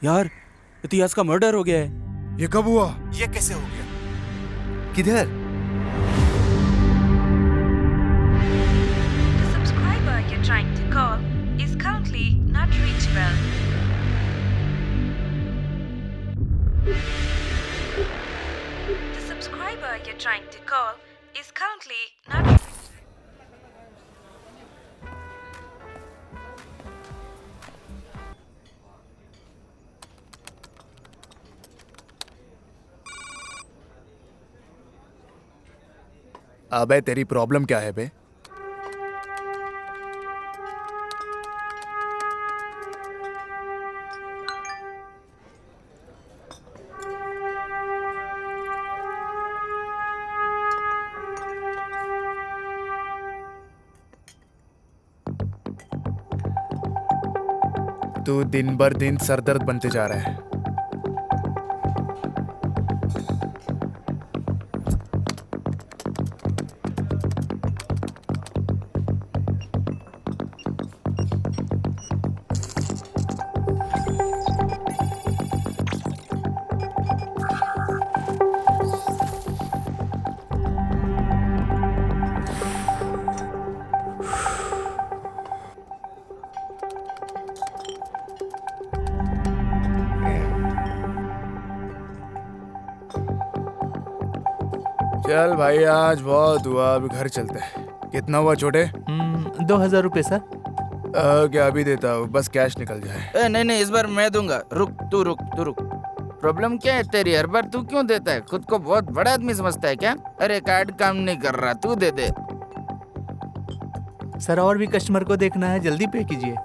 यार इतिहास का मर्डर हो गया है। ये कब हुआ? ये कैसे हो गया? किधर? The subscriber you're trying to call is currently not reachable. The subscriber you're trying to call is currently not. अबे तेरी प्रॉब्लम क्या है बे? तू दिन भर दिन सरदर्द बनते जा रहा है। चल भाई आज बहुत हुआ, अभी घर चलते हैं। कितना हुआ छोटे? 2000 रुपये सर। क्या अभी देता हूँ, बस कैश निकल जाए। नहीं नहीं, इस बार मैं दूंगा। रुक तू रुक। प्रॉब्लम क्या है तेरी? हर बार तू क्यों देता है? खुद को बहुत बड़ा आदमी समझता है क्या? अरे कार्ड काम नहीं कर रहा, तू दे दे। सर और भी कस्टमर को देखना है, जल्दी पे कीजिए।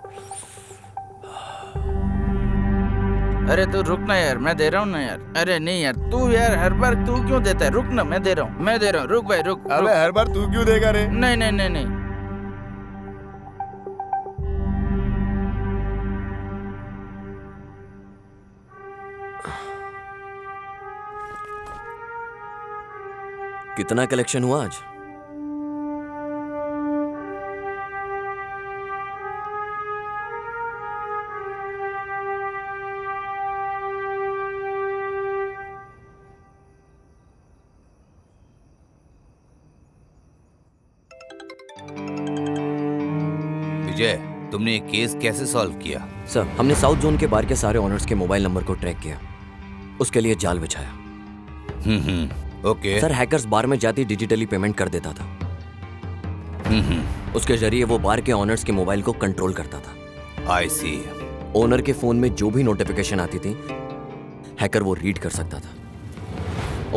अरे तू रुक ना यार, मैं दे रहा हूँ ना यार। अरे नहीं यार, तू यार हर बार तू क्यों देता है? रुक ना, मैं दे रहा हूँ। रुक भाई रुक। अबे हर बार तू क्यों देगा रे? नहीं। कितना कलेक्शन हुआ आज? विजय, तुमने ये केस कैसे सॉल्व किया? सर, हमने साउथ जोन के बार के सारे ऑनर्स के मोबाइल नंबर को ट्रैक किया, उसके लिए जाल बिछाया। ओके। सर, हैकर्स बार में जाती डिजिटली पेमेंट कर देता था। उसके जरिए वो बार के ऑनर्स के मोबाइल को कंट्रोल करता था। आई सी। ओनर के फोन में जो भी नोटिफिकेशन आती थी, हैकर वो रीड कर सकता था।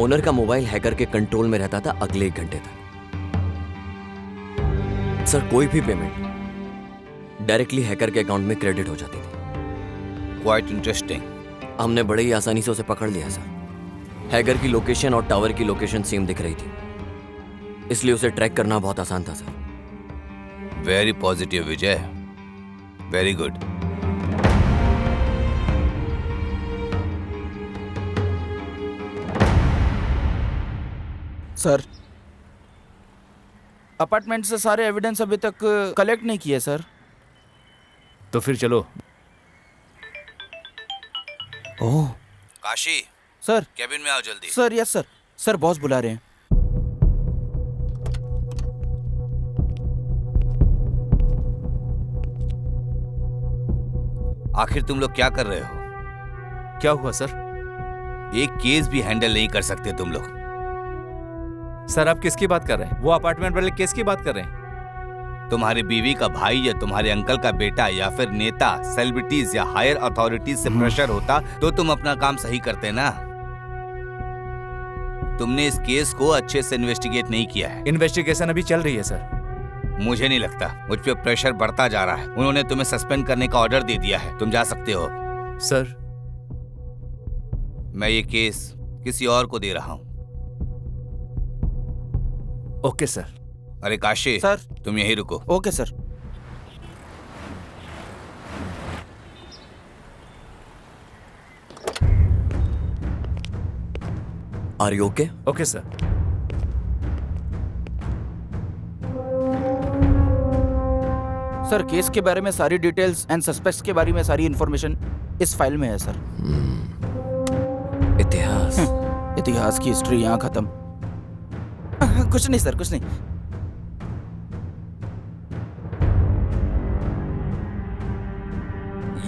ओनर का मोबाइल हैकर के कंट्रोल में रहता था अगले 1 घंटे तक। सर, कोई भी पेमेंट डायरेक्टली हैकर के अकाउंट में क्रेडिट हो जाती थी। Quite interesting. हमने बड़े ही आसानी से उसे पकड़ लिया सर। हैकर की लोकेशन और टावर की लोकेशन सेम दिख रही थी, इसलिए उसे ट्रैक करना बहुत आसान था सर। वेरी पॉजिटिव विजय, वेरी गुड। सर, अपार्टमेंट से सारे एविडेंस अभी तक कलेक्ट नहीं किए सर। तो फिर चलो। ओह काशी, सर। कैबिन में आओ जल्दी। Sir yes sir. Sir boss बुला रहे हैं। आखिर तुम लोग क्या कर रहे हो? क्या हुआ सर? एक केस भी हैंडल नहीं कर सकते तुम लोग। सर आप किसकी बात कर रहे हैं? वो अपार्टमेंट वाले केस की बात कर रहे हैं? तुम्हारी बीवी का भाई या तुम्हारे अंकल का बेटा या फिर नेता, सेलिब्रिटीज या हायर अथॉरिटीज से प्रेशर होता तो तुम अपना काम सही करते ना। तुमने इस केस को अच्छे से इन्वेस्टिगेट नहीं किया है। इन्वेस्टिगेशन अभी चल रही है सर। मुझे नहीं लगता, मुझ पे प्रेशर बढ़ता जा रहा है। उन्होंने तुम्हें सस्पेंड करने का ऑर्डर दे दिया है, तुम जा सकते हो। सर, मैं ये केस किसी और को दे रहा हूँ। Okay sir. अरे काशी सर। तुम यहीं रुको। Okay sir. Are you okay? Okay sir. Sir, case के बारे में सारी डिटेल्स एंड सस्पेक्ट्स के बारे में सारी इंफॉर्मेशन इस फाइल में है सर। इतिहास। इतिहास की हिस्ट्री यहाँ खत्म। कुछ नहीं सर, कुछ नहीं।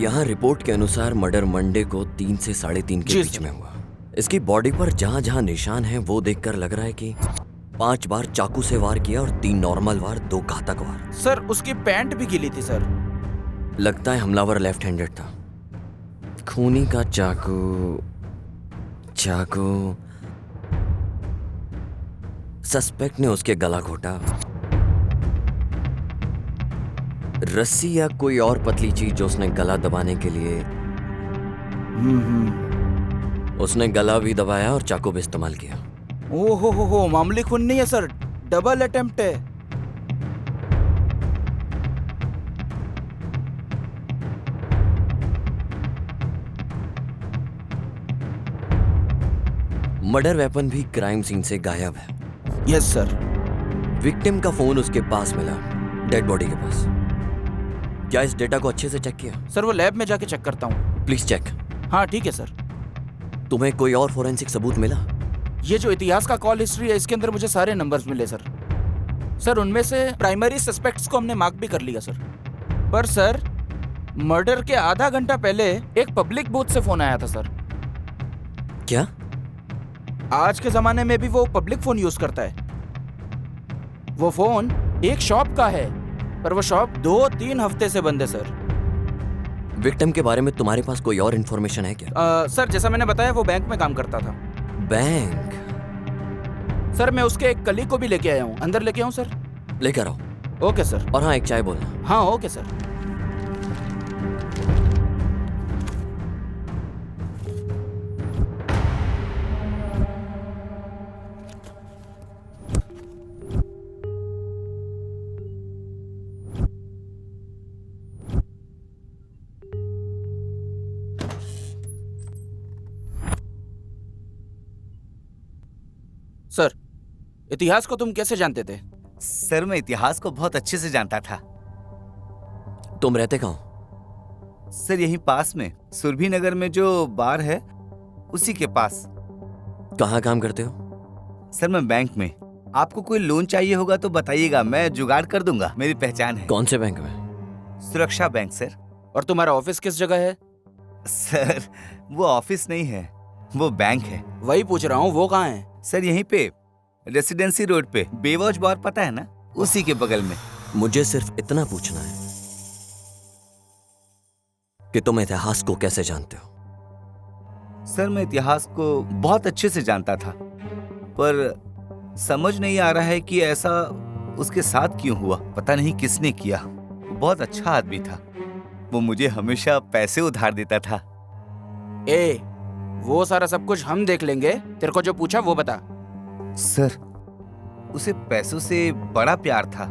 यहाँ रिपोर्ट के अनुसार मर्डर मंडे को 3 से 3:30 के जी बीच सर। में हुआ। इसकी बॉडी पर जहाँ जहाँ निशान हैं वो देखकर लग रहा है कि 5 बार चाकू से वार किया और 3 नॉर्मल वार, 2 घातक वार। सर उसकी पैंट भी गीली थी सर। लगता है हमलावर लेफ्ट हैंडेड था। खूनी का चाकू सस्पेक्ट ने उसके गला घोटा। रस्सी या कोई और पतली चीज जो उसने गला दबाने के लिए, उसने गला भी दबाया और चाकू भी इस्तेमाल किया। ओ हो, मामूली खून नहीं है सर, डबल अटेम्प्ट है। मर्डर वेपन भी क्राइम सीन से गायब है। Yes sir. विक्टिम का फोन उसके पास मिला, डेड बॉडी के पास। क्या इस डेटा को अच्छे से चेक किया? सर वो लैब में जाके चेक करता हूँ। Please check. हाँ ठीक है सर। तुम्हें कोई और फोरेंसिक सबूत मिला? ये जो इतिहास का कॉल हिस्ट्री है इसके अंदर मुझे सारे नंबर्स मिले सर। सर उनमें से प्राइमरी सस्पेक्ट्स को हमने मार्क भी कर लिया सर। पर सर मर्डर के आधा घंटा पहले एक पब्लिक बूथ से फोन आया था सर। क्या? आज के जमाने में भी वो पब्लिक फोन यूज करता है। वो फोन एक शॉप का है, पर वो शॉप 2-3 हफ्ते से बंद है सर। विक्टिम के बारे में तुम्हारे पास कोई और इन्फॉर्मेशन है क्या? सर जैसा मैंने बताया वो बैंक में काम करता था। बैंक? सर मैं उसके एक कलीग को भी लेके आया हूँ। अंदर लेके आऊँ सर? लेकर आओ। Okay sir. और हाँ, एक चाय बोलना। हाँ ओके सर। सर इतिहास को तुम कैसे जानते थे? सर मैं इतिहास को बहुत अच्छे से जानता था। तुम रहते कहाँ हो? सर यहीं पास में सुरभि नगर में जो बार है उसी के पास। कहाँ काम करते हो? सर मैं बैंक में। आपको कोई लोन चाहिए होगा तो बताइएगा, मैं जुगाड़ कर दूंगा, मेरी पहचान है। कौन से बैंक में? सुरक्षा बैंक सर। और तुम्हारा ऑफिस किस जगह है? सर वो ऑफिस नहीं है, वो बैंक है। वही पूछ रहा हूँ, वो कहाँ है? सर यहीं पे रेसिडेंसी रोड पे, बेवॉच बार पता है ना, उसी के बगल में। मुझे सिर्फ इतना पूछना है कि तुम इतिहास को कैसे जानते हो? सर मैं इतिहास को बहुत अच्छे से जानता था, पर समझ नहीं आ रहा है कि ऐसा उसके साथ क्यों हुआ। पता नहीं किसने किया। वो बहुत अच्छा आदमी था। वो मुझे हमेशा पैसे उधार देता था। ए, वो सारा सब कुछ हम देख लेंगे। तेरे को जो पूछा वो बता। सर उसे पैसों से बड़ा प्यार था,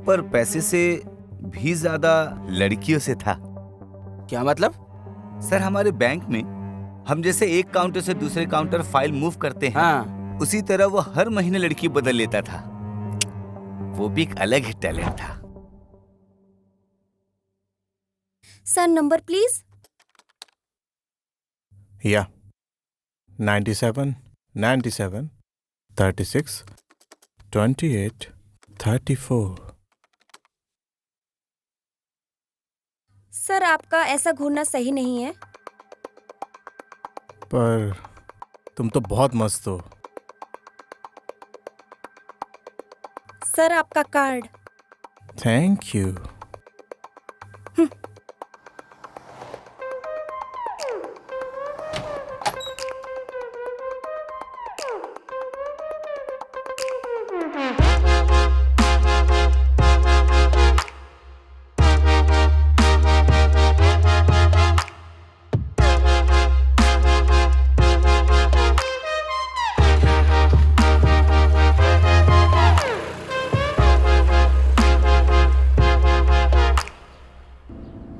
पर पैसे से भी ज्यादा लड़कियों से था। क्या मतलब? सर हमारे बैंक में हम जैसे एक काउंटर से दूसरे काउंटर फाइल मूव करते हैं, हाँ। उसी तरह वो हर महीने लड़की बदल लेता था। वो भी एक अलग ही टैलेंट था। Sir number please. या 97 97 36 28 34। सर आपका ऐसा घूरना सही नहीं है। पर तुम तो बहुत मस्त हो। सर आपका कार्ड। Thank you.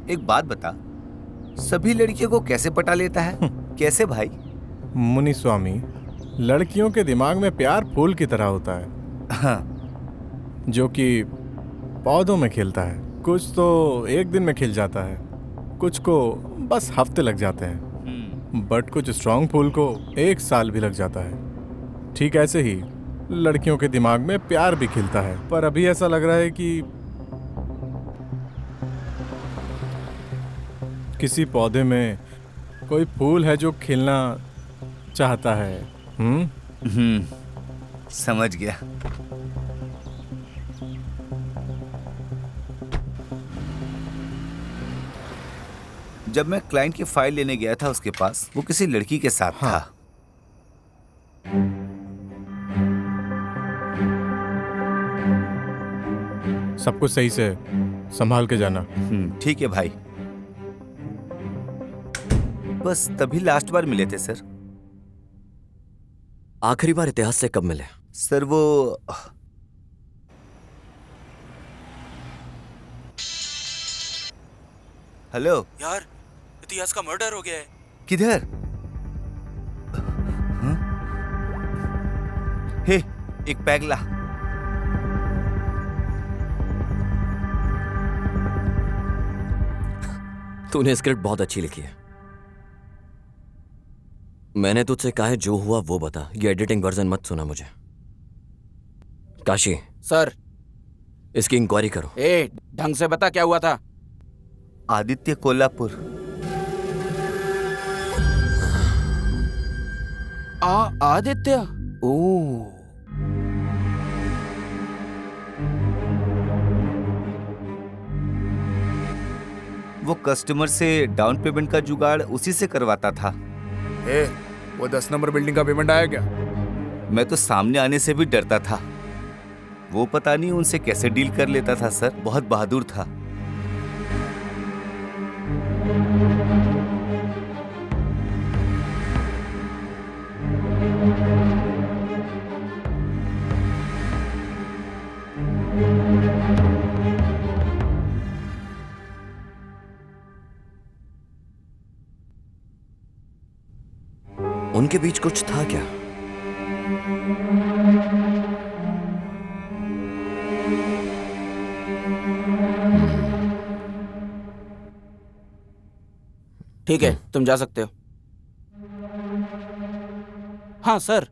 एक बात बता, सभी लड़कियों को कैसे पटा लेता है? कैसे भाई? मुनि स्वामी, लड़कियों के दिमाग में प्यार फूल की तरह होता है, हाँ। जो कि पौधों में खिलता है। कुछ तो एक दिन में खिल जाता है, कुछ को बस हफ्ते लग जाते हैं, बट कुछ स्ट्रांग फूल को 1 साल भी लग जाता है। ठीक ऐसे ही लड़कियों के दिमाग में प्यार भी खिलता है, पर अभी ऐसा लग रहा है कि किसी पौधे में कोई फूल है जो खिलना चाहता है। समझ गया। जब मैं क्लाइंट की फाइल लेने गया था उसके पास, वो किसी लड़की के साथ था। सब कुछ सही से संभाल के जाना। ठीक है भाई। बस तभी लास्ट बार मिले थे सर। आखिरी बार इतिहास से कब मिले? सर वो हेलो यार, इतिहास का मर्डर हो गया है। किधर? हाँ? हे, एक पैग ला। तूने स्क्रिप्ट बहुत अच्छी लिखी है। मैंने तुझसे कहा है जो हुआ वो बता, ये एडिटिंग वर्जन मत सुना मुझे। काशी, सर, इसकी इंक्वायरी करो। ढंग से बता क्या हुआ था। आदित्य कोल्हापुर। आदित्य? ओ, वो कस्टमर से डाउन पेमेंट का जुगाड़ उसी से करवाता था। वो 10 नंबर बिल्डिंग का पेमेंट आया क्या? मैं तो सामने आने से भी डरता था। वो पता नहीं उनसे कैसे डील कर लेता था सर, बहुत बहादुर था। उनके बीच कुछ था क्या? ठीक है, तुम जा सकते हो। हाँ सर,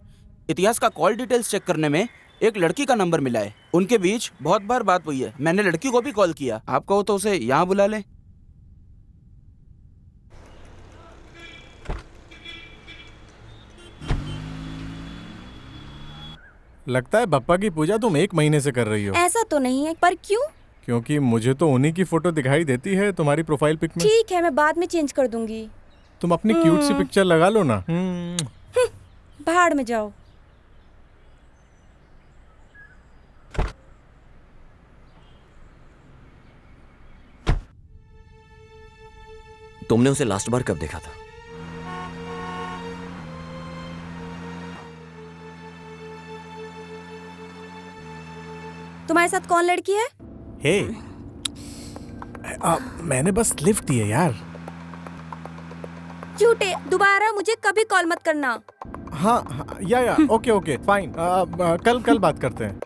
इतिहास का कॉल डिटेल्स चेक करने में एक लड़की का नंबर मिला है। उनके बीच बहुत बार बात हुई है। मैंने लड़की को भी कॉल किया। आप कहो तो उसे यहाँ बुला ले। लगता है बप्पा की पूजा तुम 1 महीने से कर रही हो। ऐसा तो नहीं है, पर क्यों? क्योंकि मुझे तो उन्हीं की फोटो दिखाई देती है तुम्हारी प्रोफाइल पिक में। ठीक है, मैं बाद में चेंज कर दूंगी। तुम अपनी क्यूट सी पिक्चर लगा लो ना। भाड़ में जाओ। तुमने उसे लास्ट बार कब देखा था? तुम्हारे साथ कौन लड़की है? हे, मैंने बस लिफ्ट दी है यार। झूठे, दोबारा मुझे कभी कॉल मत करना। हाँ, या ओके फाइन। कल बात करते हैं।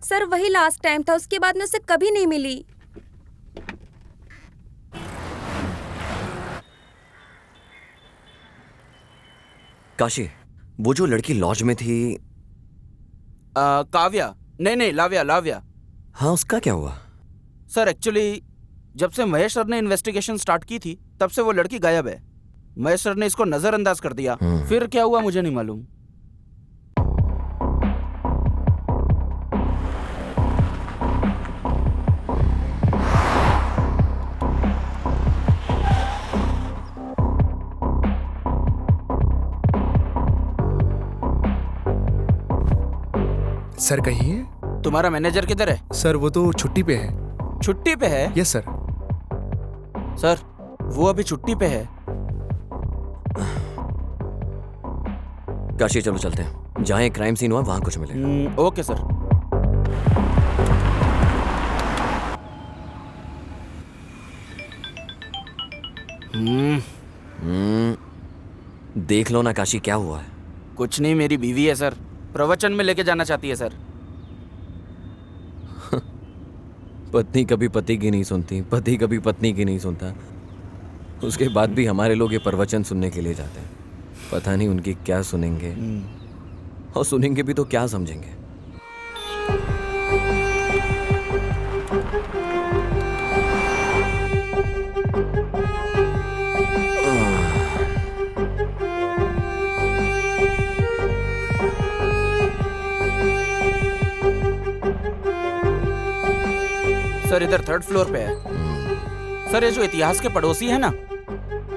सर, वही लास्ट टाइम था, उसके बाद मैं उससे कभी नहीं मिली। काशी, वो जो लड़की लॉज में थी, काव्या? नहीं, लाव्या। हाँ, उसका क्या हुआ? सर एक्चुअली जब से महेश सर ने इन्वेस्टिगेशन स्टार्ट की थी तब से वो लड़की गायब है। महेश सर ने इसको नजरअंदाज कर दिया। फिर क्या हुआ मुझे नहीं मालूम। सर कहिए। तुम्हारा मैनेजर किधर है? सर वो तो छुट्टी पे है। छुट्टी पे है? Yes sir. सर, वो अभी छुट्टी पे है। काशी, चलो चलते हैं। जहाँ एक क्राइम सीन हुआ वहां कुछ मिले। Okay sir. देख लो ना काशी, क्या हुआ है? कुछ नहीं, मेरी बीवी है सर। प्रवचन में लेके जाना चाहती है सर। पत्नी कभी पति की नहीं सुनती, पति कभी पत्नी की नहीं सुनता। उसके बाद भी हमारे लोग ये प्रवचन सुनने के लिए जाते हैं। पता नहीं उनकी क्या सुनेंगे, और सुनेंगे भी तो क्या समझेंगे। सर इधर 3rd फ्लोर पे है। सर ये जो इतिहास के पड़ोसी है ना,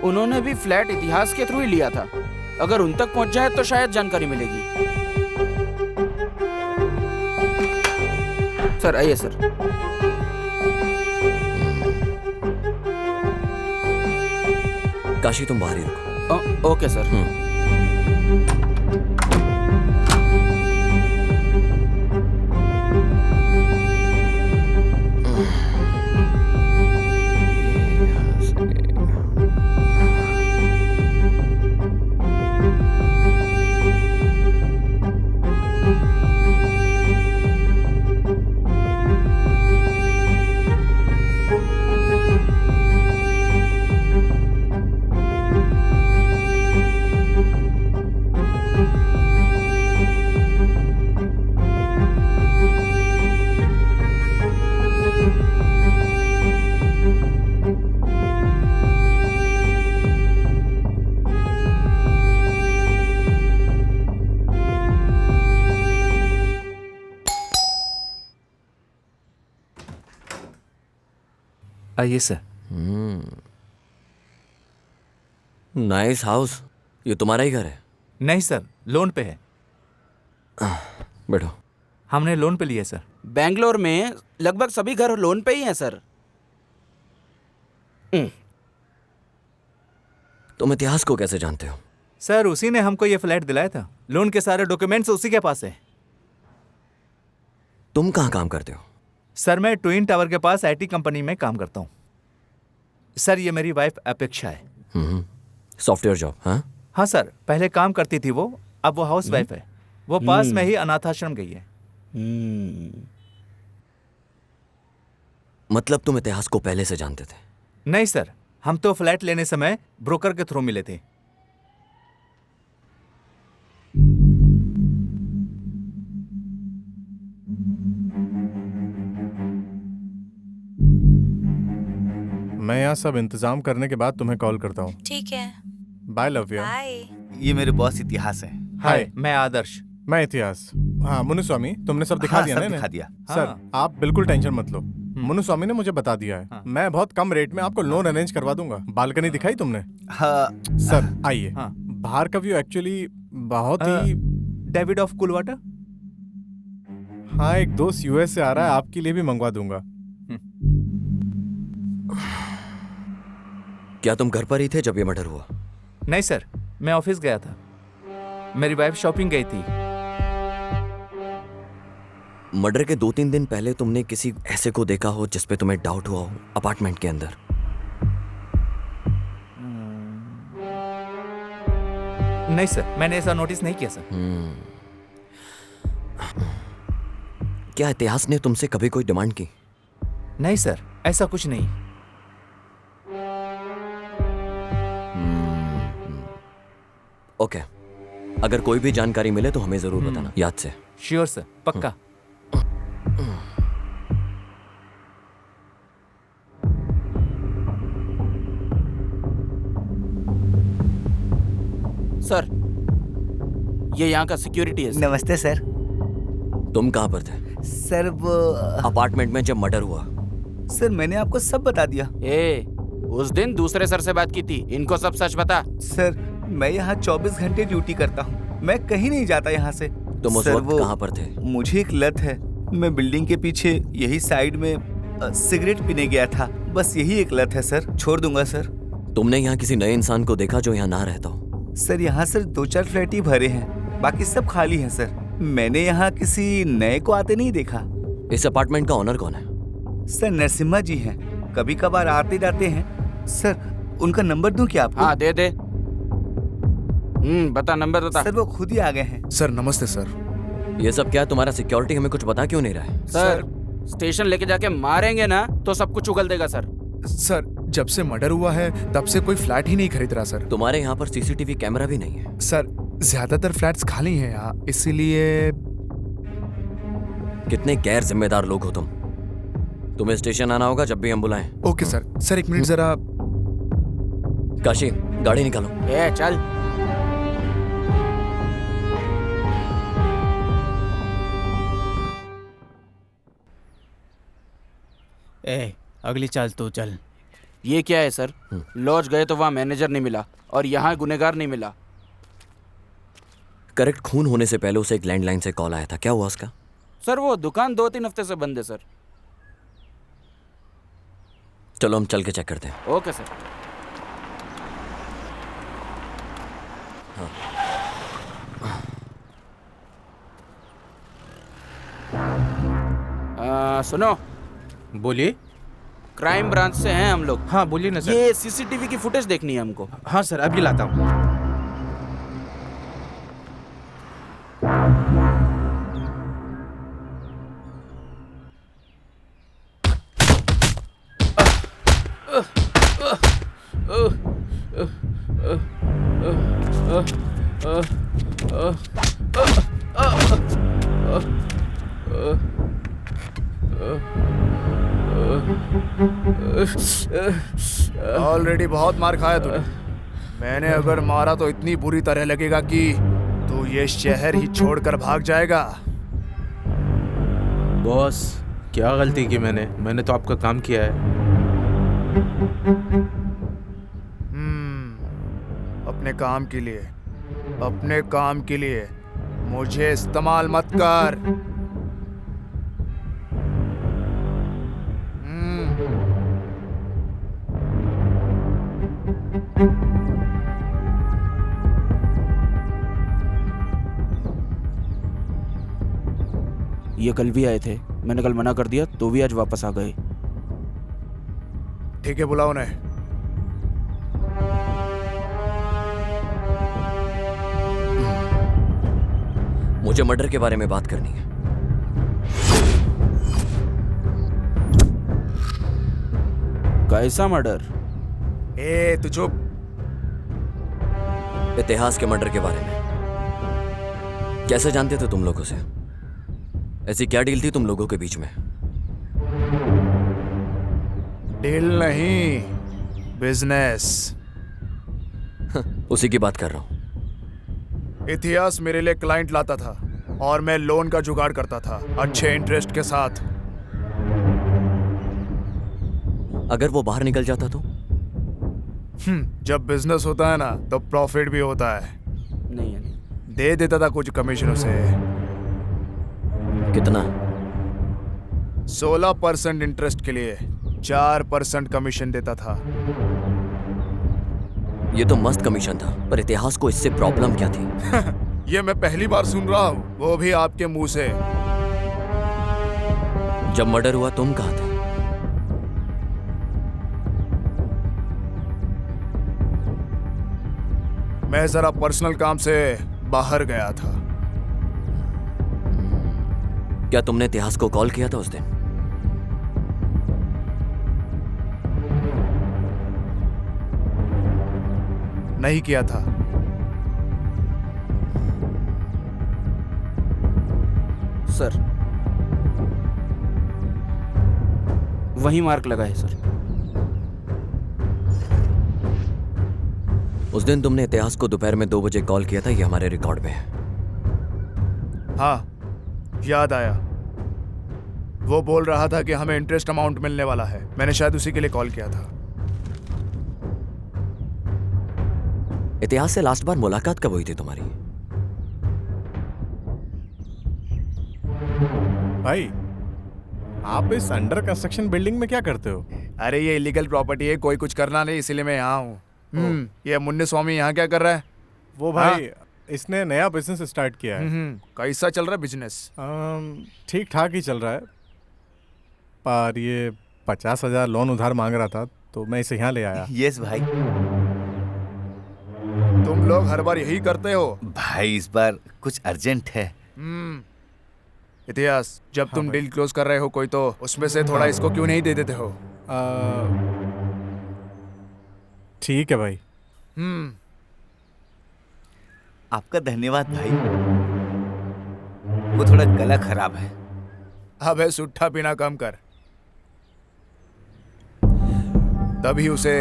उन्होंने भी फ्लैट इतिहास के थ्रू ही लिया था। अगर उन तक पहुंच जाए तो शायद जानकारी मिलेगी। सर आइए सर। काशी तुम बाहर ही रुको। Okay sir. आइए सर। Nice house. ये तुम्हारा ही घर है? नहीं सर, लोन पे है। बैठो। हमने लोन पे लिया सर। बैंगलोर में लगभग सभी घर लोन पे ही हैं सर। तुम इतिहास को कैसे जानते हो? सर उसी ने हमको ये फ्लैट दिलाया था। लोन के सारे डॉक्यूमेंट्स उसी के पास है। तुम कहाँ काम करते हो? सर मैं ट्विन टावर के पास आईटी कंपनी में काम करता हूँ। सर ये मेरी वाइफ अपेक्षा है। Software job? हाँ हाँ सर, पहले काम करती थी वो, अब वो हाउस वाइफ है। वो पास में ही अनाथाश्रम गई है। मतलब तुम इतिहास को पहले से जानते थे? नहीं सर, हम तो फ्लैट लेने समय ब्रोकर के थ्रू मिले थे। मैं यहाँ सब इंतजाम करने के बाद तुम्हें कॉल करता हूँ। ठीक है, बाय लव्या। बाय। ये मेरे बॉस इतिहास हैं। हाय, मैं आदर्श। मैं इतिहास। हाँ मुनुस्वामी, तुमने सब दिखा हाँ, दिया सब ना दिखा इन्हें? दिया। सर हाँ। आप बिल्कुल टेंशन मत लो। मुनुस्वामी ने मुझे बता दिया है। हाँ। मैं बहुत कम रेट में आपको लोन अरेंज करवा दूंगा। बालकनी दिखाई तुमने? हाँ सर आइए। हाँ। बाहर का व्यू एक्चुअली बहुत ही डेविड ऑफ कुलवाटा। हाँ, एक दोस्त यूएस से आ रहा है, आपके लिए भी मंगवा दूंगा। क्या तुम घर पर ही थे जब ये मर्डर हुआ? नहीं सर, मैं ऑफिस गया था। मेरी वाइफ शॉपिंग गई थी। मर्डर के 2-3 दिन पहले तुमने किसी ऐसे को देखा हो जिस पे तुम्हें डाउट हुआ हो अपार्टमेंट के अंदर? नहीं सर, मैंने ऐसा नोटिस नहीं किया सर। क्या इतिहास ने तुमसे कभी कोई डिमांड की? नहीं सर, ऐसा कुछ नहीं। ओके, अगर कोई भी जानकारी मिले तो हमें जरूर बताना, याद से। श्योर सर, पक्का। सर ये यहाँ का सिक्योरिटी है सर। नमस्ते सर। तुम कहाँ पर थे सर वो अपार्टमेंट में जब मर्डर हुआ? सर मैंने आपको सब बता दिया। उस दिन दूसरे सर से बात की थी, इनको सब सच बता। सर मैं यहाँ 24 घंटे ड्यूटी करता हूँ, मैं कहीं नहीं जाता यहाँ से। तुम उस सर, वक्त वो कहाँ पर थे? मुझे एक लत है, मैं बिल्डिंग के पीछे यही साइड में सिगरेट पीने गया था। बस यही एक लत है सर, छोड़ दूंगा सर। तुमने यहाँ किसी नए इंसान को देखा जो यहाँ ना रहता हो? सर यहाँ सर 2-4 फ्लैट ही भरे हैं, बाकी सब खाली हैं सर। मैंने यहाँ किसी नए को आते नहीं देखा। इस अपार्टमेंट का ओनर कौन है? सर नरसिम्हा जी हैं, कभी कभार आते जाते हैं। सर उनका नंबर दूं क्या आपको? हाँ दे दे। बता, नंबर बता। सर वो खुद ही आ गए हैं। सर नमस्ते सर। ये सब क्या? तुम्हारा सिक्योरिटी हमें कुछ बता क्यों नहीं रहा है? सर स्टेशन लेके जाके मारेंगे ना तो सब कुछ उगल देगा सर। सर जब से मर्डर हुआ है तब से कोई फ्लैट ही नहीं खरीद रहा सर। तुम्हारे यहाँ पर सीसीटीवी कैमरा भी नहीं है। सर ज्यादातर फ्लैट्स खाली हैं यहाँ, इसीलिए। कितने गैर जिम्मेदार लोग हो तुम। तुम्हें स्टेशन आना होगा जब भी हम बुलाएं। Okay sir. सर एक मिनट जरा। काशी गाड़ी निकालो। ए चल। ए अगली चाल तू चल। ये क्या है सर? लॉज गए तो वहाँ मैनेजर नहीं मिला और यहाँ गुनेगार नहीं मिला। करेक्ट, खून होने से पहले उसे एक लैंडलाइन से कॉल आया था, क्या हुआ उसका? सर वो दुकान 2-3 हफ्ते से बंद है सर। चलो हम चल के चेक करते हैं। Okay sir. सुनो, बोलिए। क्राइम ब्रांच से हैं हम लोग। हाँ बोलिए ना सर। ये सीसीटीवी की फुटेज देखनी है हमको। हाँ सर अभी लाता हूँ। ऑलरेडी बहुत मार खाया तूने। मैंने अगर मारा तो इतनी बुरी तरह लगेगा कि तू ये शहर ही छोड़कर भाग जाएगा। बॉस क्या गलती की मैंने तो आपका काम किया है। अपने काम के लिए मुझे इस्तेमाल मत कर। ये कल भी आए थे, मैंने कल मना कर दिया तो भी आज वापस आ गए। ठीक है बुलाओ उन्हें। मुझे मर्डर के बारे में बात करनी है। कैसा मर्डर? ए तू चुप। इतिहास के मर्डर के बारे में। कैसे जानते थे तुम लोग उसे? ऐसी क्या डील थी तुम लोगों के बीच में? डील नहीं, बिजनेस। उसी की बात कर रहा हूं। इतिहास मेरे लिए क्लाइंट लाता था और मैं लोन का जुगाड़ करता था अच्छे इंटरेस्ट के साथ। अगर वो बाहर निकल जाता तो? जब बिजनेस होता है ना तो प्रॉफिट भी होता है। नहीं है। दे देता था कुछ कमीशन उसे। कितना? 16% इंटरेस्ट के लिए 4% कमीशन देता था। ये तो मस्त कमीशन था, पर इतिहास को इससे प्रॉब्लम क्या थी? ये मैं पहली बार सुन रहा हूँ, वो भी आपके मुंह से। जब मर्डर हुआ तुम कहाँ थे? मैं जरा पर्सनल काम से बाहर गया था। क्या तुमने इतिहास को कॉल किया था उस दिन? नहीं किया था। सर वही मार्क लगा है सर। उस दिन तुमने इतिहास को दोपहर में 2 बजे कॉल किया था, ये हमारे रिकॉर्ड में है। हाँ याद आया। वो बोल रहा था कि हमें इंटरेस्ट अमाउंट मिलने वाला है। मैंने शायद उसी के लिए कॉल किया था। इतिहास से लास्ट बार मुलाकात कब हुई थी तुम्हारी? भाई आप इस अंडर कंस्ट्रक्शन बिल्डिंग में क्या करते हो? अरे ये इलीगल प्रॉपर्टी है, कोई कुछ करना नहीं, इसीलिए मैं यहाँ हूँ। ये मुन्नी स्वामी यहाँ क्या कर रहा है? वो भाई इसने नया बिजनेस स्टार्ट किया है। कैसा चल रहा है बिजनेस? ठीक ठाक ही चल रहा है, पर ये 50,000 लोन उधार मांग रहा था तो मैं इसे यहाँ ले आया। यस भाई। तुम लोग हर बार यही करते हो। भाई इस बार कुछ अर्जेंट है। इतिहास, जब तुम डील क्लोज कर रहे हो कोई तो उसमें से थोड़ा इसको क्यों नहीं दे देते हो? ठीक है भाई। आपका धन्यवाद भाई। वो थोड़ा गला खराब है। अबे सुट्ठा पीना कम कर। तभी उसे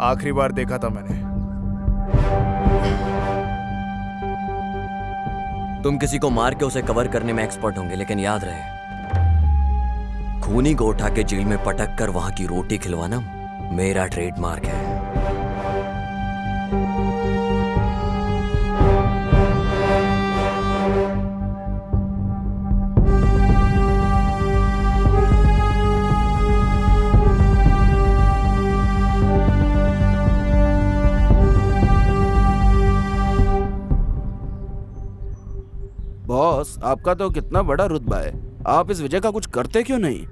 आखिरी बार देखा था मैंने। तुम किसी को मार के उसे कवर करने में एक्सपर्ट होंगे, लेकिन याद रहे, खूनी को उठा के जेल में पटक कर वहां की रोटी खिलवाना मेरा ट्रेडमार्क है। बॉस, आपका तो कितना बड़ा रुतबा है, आप इस वजह का कुछ करते क्यों नहीं?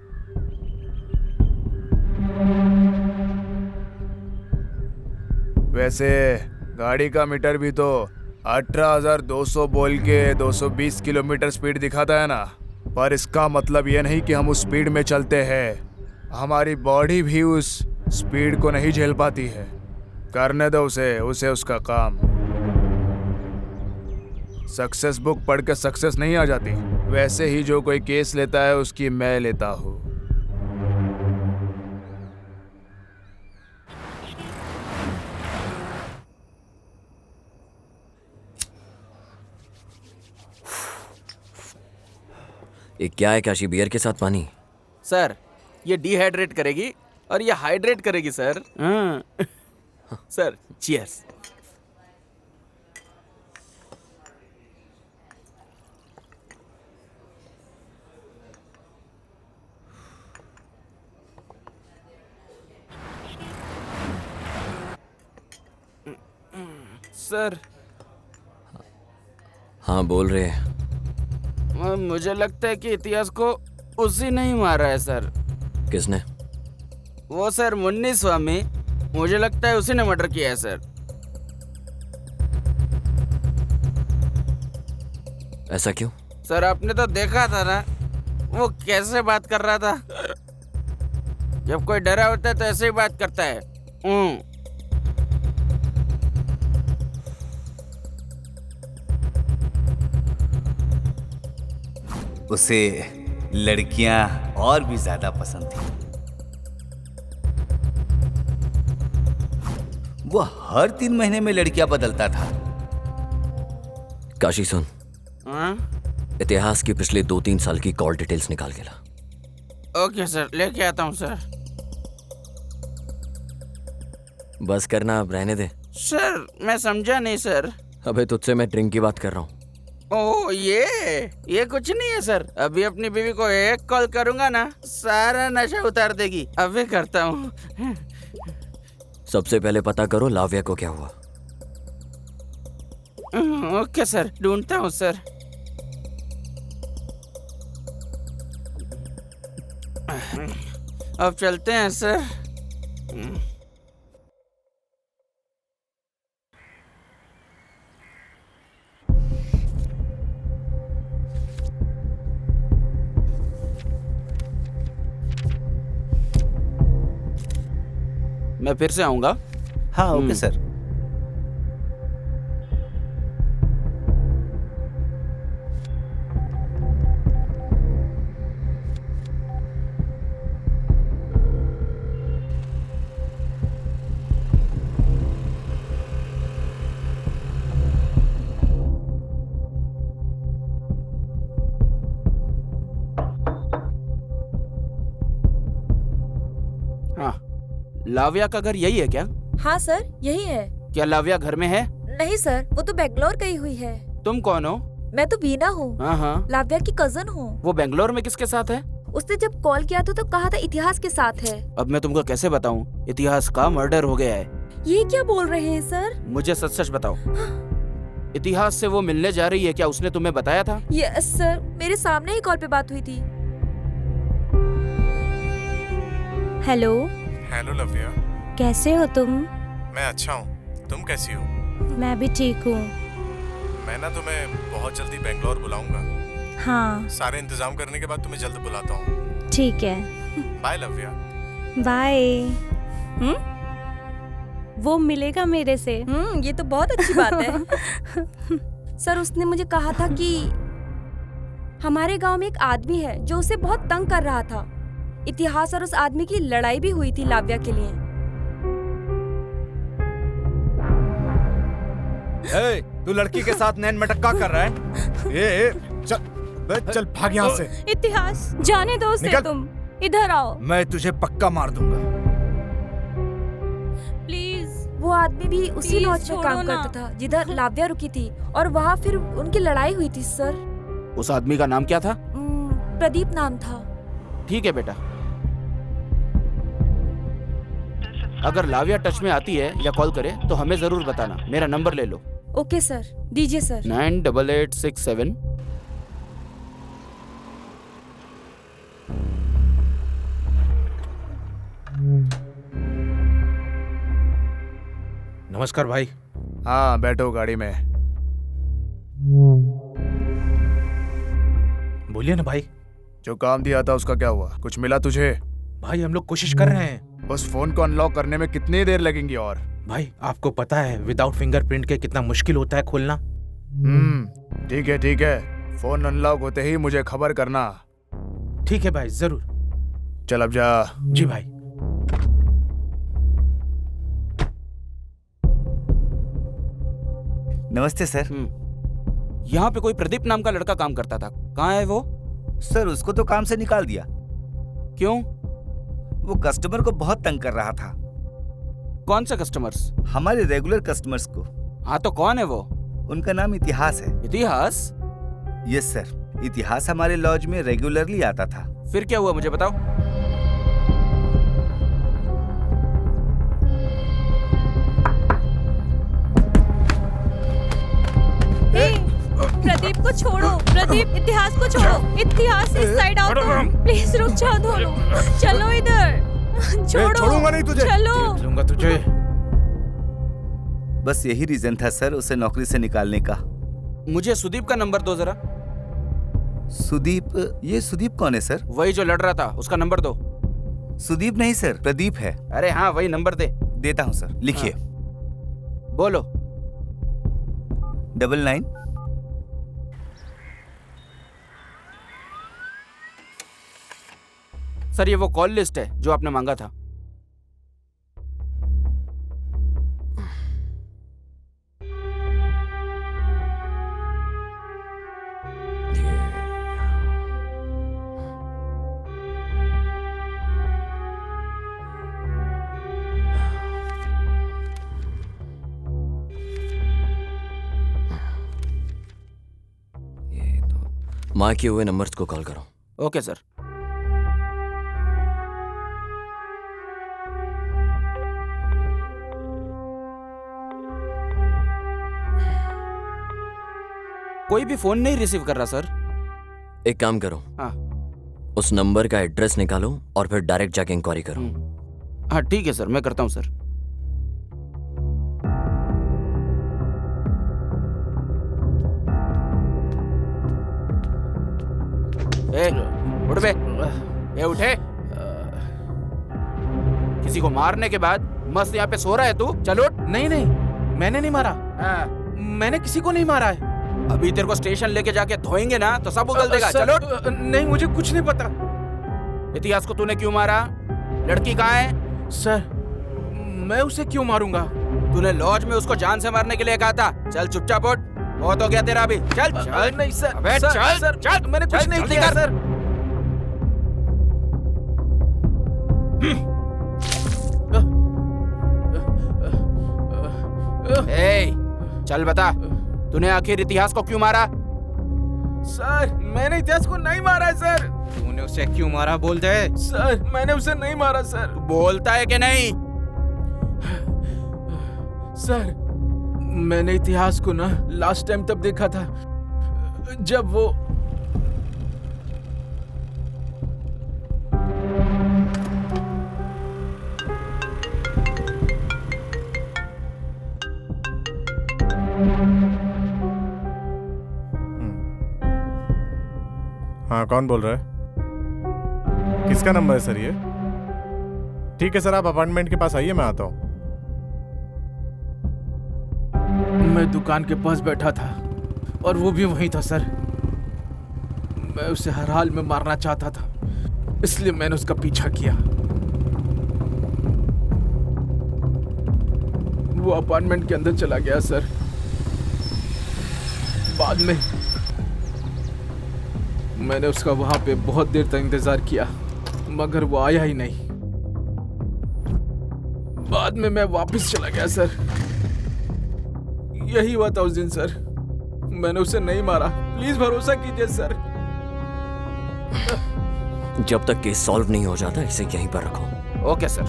वैसे गाड़ी का मीटर भी तो 18,200 बोल के 220 किलोमीटर स्पीड दिखाता है ना, पर इसका मतलब यह नहीं कि हम उस स्पीड में चलते हैं। हमारी बॉडी भी उस स्पीड को नहीं झेल पाती है। करने दो उसे उसका काम। सक्सेस बुक पढ़ के सक्सेस नहीं आ जाती, वैसे ही जो कोई केस लेता है उसकी मैं लेता हूँ। ये क्या है काशी, बियर के साथ पानी? सर, ये डिहाइड्रेट करेगी और ये हाइड्रेट करेगी सर। Sir, cheers. सर। हाँ, बोल रहे हैं। मुझे लगता है कि इतिहास को उसी ने ही मारा है सर। किसने? वो सर मुन्नी स्वामी, मुझे लगता है उसी ने मर्डर किया है सर। ऐसा क्यों? सर आपने तो देखा था ना, वो कैसे बात कर रहा था। जब कोई डरा होता है तो ऐसे ही बात करता है। उसे लड़कियां और भी ज्यादा पसंद थी। वो हर 3 महीने में लड़कियां बदलता था। काशी सुन, हाँ? इतिहास की पिछले 2-3 साल की कॉल डिटेल्स निकाल के ला। ओके सर, लेके आता हूँ सर। बस करना, अब रहने दे। सर मैं समझा नहीं सर। अबे तुझसे मैं ड्रिंक की बात कर रहा हूँ। ओ ये कुछ नहीं है सर। अभी अपनी बीवी को एक कॉल करूंगा ना, सारा नशा उतार देगी। अभी करता हूँ। सबसे पहले पता करो लाव्या को क्या हुआ। ओके सर, ढूंढता हूँ सर। अब चलते हैं सर। मैं फिर से आऊंगा। हाँ ओके सर। हाँ, लाव्या का घर यही है क्या? हाँ सर, यही है। क्या लाव्या घर में है? नहीं सर, वो तो बेंगलोर गई हुई है। तुम कौन हो? मैं तो बीना हूँ, हाँ हाँ। लाव्या की कजन हूँ। वो बेंगलोर में किसके साथ है? उसने जब कॉल किया था तो कहा था इतिहास के साथ है। अब मैं तुमको कैसे बताऊं? इतिहास का मर्डर हो गया है। ये क्या बोल रहे हैं सर? मुझे सच सच बताओ, इतिहास से वो मिलने जा रही है क्या? उसने तुम्हें बताया था? यस सर, मेरे सामने ही कॉल पे बात हुई थी। हेलो। हेलो लव्या, कैसे हो तुम? मैं अच्छा हूँ, तुम कैसी हो? मैं भी ठीक हूँ। मैं ना तुम्हें बहुत जल्दी बेंगलोर बुलाऊंगा। हाँ सारे इंतजाम करने के बाद तुम्हें जल्द बुलाता हूँ। ठीक है, बाय लव्या। बाय। वो मिलेगा मेरे से। ये तो बहुत अच्छी बात है। सर उसने मुझे कहा था कि हमारे गांव में एक आदमी है जो उसे बहुत तंग कर रहा था। इतिहास और उस आदमी की लड़ाई भी हुई थी लाव्या के लिए। तू लड़की के साथ नैन मटक्का कर रहा है? चल भाग यहाँ से। इतिहास जाने दो उसे, तुम इधर आओ मैं तुझे पक्का मार दूंगा। प्लीज। वो आदमी भी उसी Please, लॉज में काम छोड़ो ना। करता था जिधर लाव्या रुकी थी, और वहाँ फिर उनकी लड़ाई हुई थी सर। उस आदमी का नाम क्या था? प्रदीप नाम था। ठीक है बेटा, अगर लाविया टच में आती है या कॉल करे तो हमें जरूर बताना। मेरा नंबर ले लो। ओके सर, दीजिए सर। 98867। नमस्कार भाई। हाँ बैठो गाड़ी में। बोलिए ना भाई। जो काम दिया था उसका क्या हुआ? कुछ मिला तुझे? भाई हम लोग कोशिश कर रहे हैं। उस फोन को अनलॉक करने में कितनी देर लगेंगी? और भाई आपको पता है विदाउट फिंगरप्रिंट के कितना मुश्किल होता है खोलना। ठीक है ठीक है, फोन अनलॉक होते ही मुझे खबर करना। ठीक है भाई, जरूर। चल अब जा। जी भाई। नमस्ते सर। यहाँ पे कोई प्रदीप नाम का लड़का काम करता था, कहाँ है वो? सर उसको तो काम से निकाल दिया। क्यों? वो कस्टमर को बहुत तंग कर रहा था। कौन सा कस्टमर्स? हमारे रेगुलर कस्टमर्स को। हाँ तो कौन है वो? उनका नाम इतिहास है। इतिहास? यस सर, इतिहास हमारे लॉज में रेगुलरली आता था। फिर क्या हुआ मुझे बताओ। प्रदीप को छोड़ो, प्रदीप इतिहास को छोड़ो। इतिहास इस साइड आओ तुम। प्लीज रुक जाओ दोनों। चलो इधर। छोड़ूंगा नहीं तुझे। चलो। लूंगा तुझे। बस यही रीजन था सर उसे नौकरी से निकालने का। मुझे सुदीप का नंबर दो जरा। सुदीप? ये सुदीप कौन है सर? वही जो लड़ रहा था, उसका नंबर दो। सुदीप नहीं सर, प्रदीप है। अरे हाँ वही नंबर दे। देता हूँ सर, लिखिए। बोलो। 99। सर ये वो कॉल लिस्ट है जो आपने मांगा था। माँ किए हुए नंबर्स को कॉल करो। Okay sir. कोई भी फोन नहीं रिसीव कर रहा सर। एक काम करो, हाँ उस नंबर का एड्रेस निकालो और फिर डायरेक्ट जाके इंक्वायरी करो। हाँ ठीक है सर, मैं करता हूँ सर। उठ बे। उठे। किसी को मारने के बाद मस्त यहाँ पे सो रहा है तू? चल उठ। नहीं नहीं, मैंने नहीं मारा। मैंने किसी को नहीं मारा है। अभी तेरे को स्टेशन लेके जाके धोएंगे ना तो सब उगल देगा। चल उठ। नहीं, मुझे कुछ नहीं पता। इतिहास को तूने क्यों मारा? लड़की कहाँ है? सर मैं उसे क्यों मारूंगा? तूने लॉज में उसको जान से मारने के लिए कहा था। चल चुपचाप उठ। बहुत हो गया तेरा अभी। चल चल। नहीं सर। अबे सर, चल सर, चल। मैंने कुछ चल, नहीं जल्दी किया कर। सर। ए, चल बता, तूने आखिर इतिहास को क्यों मारा? सर मैंने इतिहास को नहीं मारा है सर। तूने उसे क्यों मारा बोल दे। सर मैंने उसे नहीं मारा सर। तू बोलता है कि नहीं? सर मैंने इतिहास को ना लास्ट टाइम तब देखा था जब वो हाँ, कौन बोल रहा है? किसका नंबर है सर ये? ठीक है सर, आप अपार्टमेंट के पास आइए, मैं आता हूँ। मैं दुकान के पास बैठा था और वो भी वहीं था सर। मैं उसे हर हाल में मारना चाहता था, इसलिए मैंने उसका पीछा किया। वो अपार्टमेंट के अंदर चला गया सर। बाद में मैंने उसका वहां पे बहुत देर तक इंतजार किया, मगर वो आया ही नहीं। बाद में मैं वापस चला गया सर। यही हुआ था उस दिन सर। मैंने उसे नहीं मारा, प्लीज भरोसा कीजिए सर। जब तक केस सॉल्व नहीं हो जाता इसे यहीं पर रखो। Okay sir.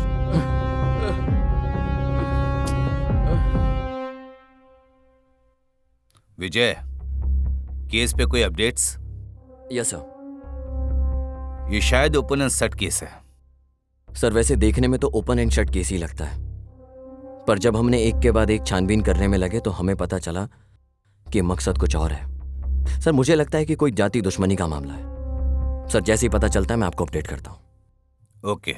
विजय, केस पे कोई अपडेट्स? Yes sir. ये शायद ओपन एंड शट केस है। सर वैसे देखने में तो ओपन एंड शट केस ही लगता है, पर जब हमने एक के बाद एक छानबीन करने में लगे तो हमें पता चला कि मकसद कुछ और है। सर मुझे लगता है कि कोई जाति दुश्मनी का मामला है। सर जैसे ही पता चलता है मैं आपको अपडेट करता हूं। ओके।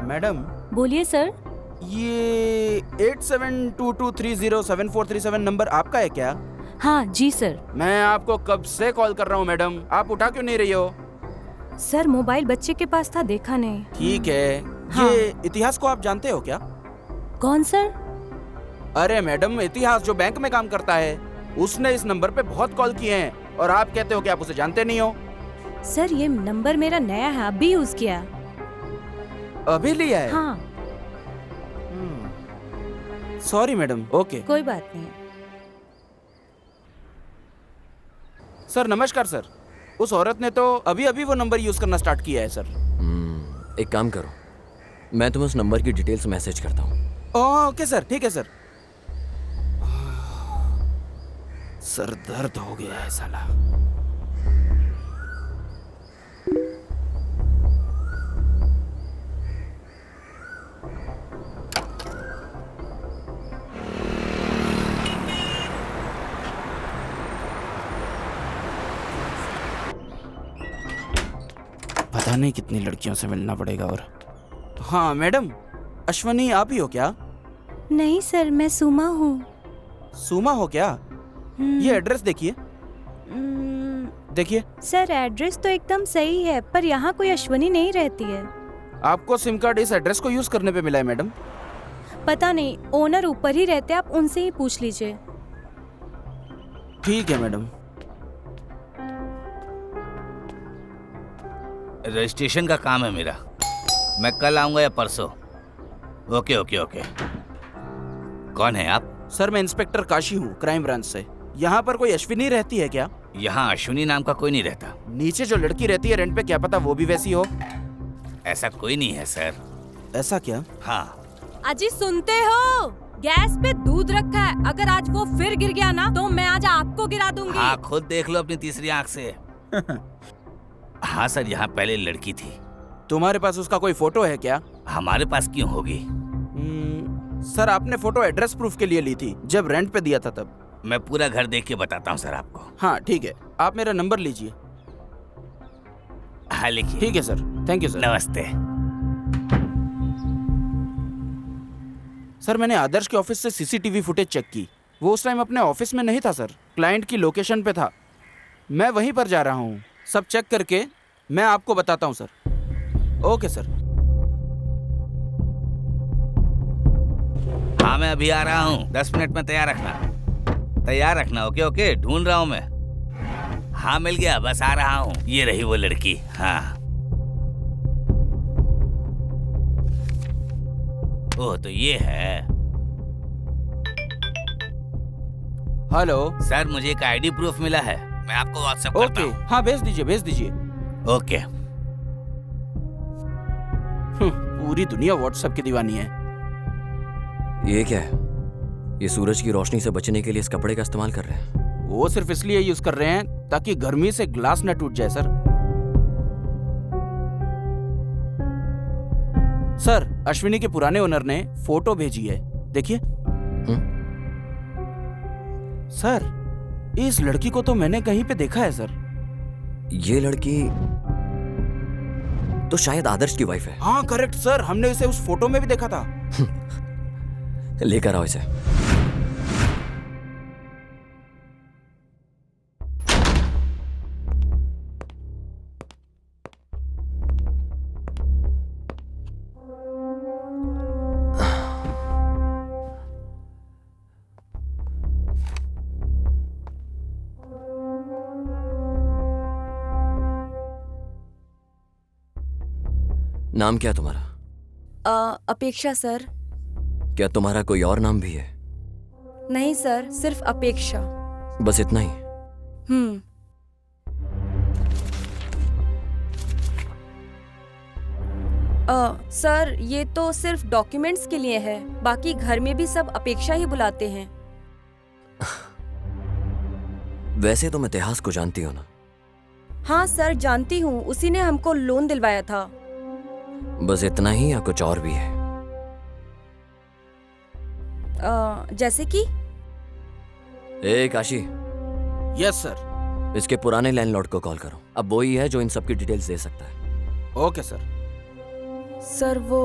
मैडम, बोलिए सर। ये 8722307437 नंबर आपका है क्या? हाँ जी सर। मैं आपको कब से कॉल कर रहा हूँ मैडम, आप उठा क्यों नहीं रही हो? सर मोबाइल बच्चे के पास था, देखा नहीं। ठीक है। हाँ। ये इतिहास को आप जानते हो क्या? कौन सर? अरे मैडम, इतिहास जो बैंक में काम करता है, उसने इस नंबर पे बहुत कॉल किए हैं और आप कहते हो कि आप उसे जानते नहीं हो। सर ये नंबर मेरा नया है, अभी यूज किया। अभी लिया है? हाँ। Sorry madam. ओके। कोई बात नहीं। सर नमस्कार सर। उस औरत ने तो अभी अभी वो नंबर यूज करना स्टार्ट किया है सर। एक काम करो, मैं तुम्हें उस नंबर की डिटेल्स मैसेज करता हूँ। ओके सर, ठीक है सर। सर दर्द हो गया है साला। पता नहीं कितनी लड़कियों से मिलना पड़ेगा। और हाँ मैडम, अश्वनी आप ही हो क्या? नहीं सर, मैं सुमा हूँ। सुमा हो क्या? ये एड्रेस देखिए। देखिए। सर एड्रेस तो एकदम सही है, पर यहाँ कोई अश्वनी नहीं रहती है। आपको सिम कार्ड इस एड्रेस को यूज करने पे मिला है मैडम। पता नहीं, ओनर ऊपर ही रहते, आप उनसे ही पूछ लीजिए। ठीक है मैडम। रजिस्ट्रेशन का काम है मेरा, मैं कल आऊंगा या परसों। Okay okay okay. कौन है आप? सर मैं इंस्पेक्टर काशी हूँ, क्राइम ब्रांच से। यहाँ पर कोई अश्विनी रहती है क्या? यहाँ अश्विनी नाम का कोई नहीं रहता। नीचे जो लड़की रहती है रेंट पे, क्या पता वो भी वैसी हो। ऐसा कोई नहीं है सर। ऐसा क्या? हाँ। अजी सुनते हो? गैस पे दूध रखा है, अगर आज वो फिर गिर गया ना तो मैं आज आपको गिरा दूंगी। हाँ, खुद देख लो अपनी तीसरी आंख से। हाँ सर, यहाँ पहले लड़की थी। तुम्हारे पास उसका कोई फोटो है क्या? हमारे पास क्यों होगी? सर आपने फोटो एड्रेस प्रूफ के लिए ली थी, जब रेंट पे दिया था तब। मैं पूरा घर देख के बताता हूँ सर आपको। हाँ ठीक है, आप मेरा नंबर लीजिए। हाँ लिखिए। ठीक है सर, थैंक यू सर। नमस्ते। सर मैंने आदर्श के ऑफिस से सीसीटीवी फुटेज चेक की। वो उस टाइम अपने ऑफिस में नहीं था सर, क्लाइंट की लोकेशन पे था। मैं वहीं पर जा रहा हूँ, सब चेक करके मैं आपको बताता हूँ सर। Okay sir. हाँ मैं अभी आ रहा हूँ, 10 मिनट में तैयार रखना। ओके ओके, ढूंढ रहा हूँ मैं। हाँ मिल गया, बस आ रहा हूँ। ये रही वो लड़की। हाँ। ओह तो ये है। हेलो सर, मुझे एक आईडी प्रूफ मिला है, मैं आपको व्हाट्सएप करता हूँ। हाँ भेज दीजिए। ओके। पूरी दुनिया व्हाट्सएप की दीवानी है। ये क्या है? ये सूरज की रोशनी से बचने के लिए इस कपड़े का इस्तेमाल कर रहे हैं। वो सिर्फ इसलिए यूज कर रहे हैं ताकि गर्मी से ग्लास न टूट जाए सर। सर, अश्विनी के पुराने ओनर ने फोटो भेजी है, देखिए। सर, इस लड़की को तो मैंने कहीं पे देखा है सर। ये लड़की तो शायद आदर्श की वाइफ है। हाँ करेक्ट सर, हमने इसे उस फोटो में भी देखा था। लेकर आओ इसे। नाम क्या है तुम्हारा? अपेक्षा सर। क्या तुम्हारा कोई और नाम भी है? नहीं सर, सिर्फ अपेक्षा। बस इतना ही? सर, ये तो सिर्फ डॉक्यूमेंट्स के लिए है, बाकी घर में भी सब अपेक्षा ही बुलाते हैं। वैसे तुम इतिहास को जानती हो ना? हाँ सर, जानती हूँ, उसी ने हमको लोन दिलवाया था। बस इतना ही या कुछ और भी है? जैसे कि? ए काशी। Yes sir. इसके पुराने लैंडलॉर्ड को कॉल करो, अब वो ही है जो इन सब की डिटेल्स दे सकता है। Okay sir. सर वो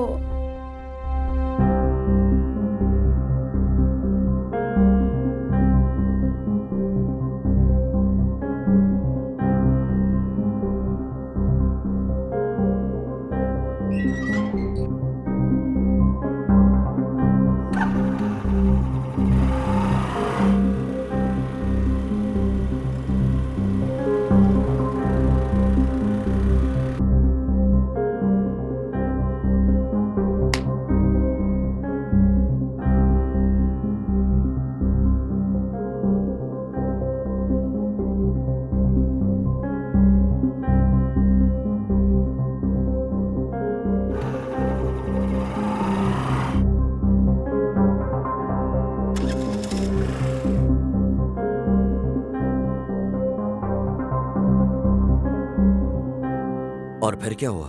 और फिर क्या हुआ?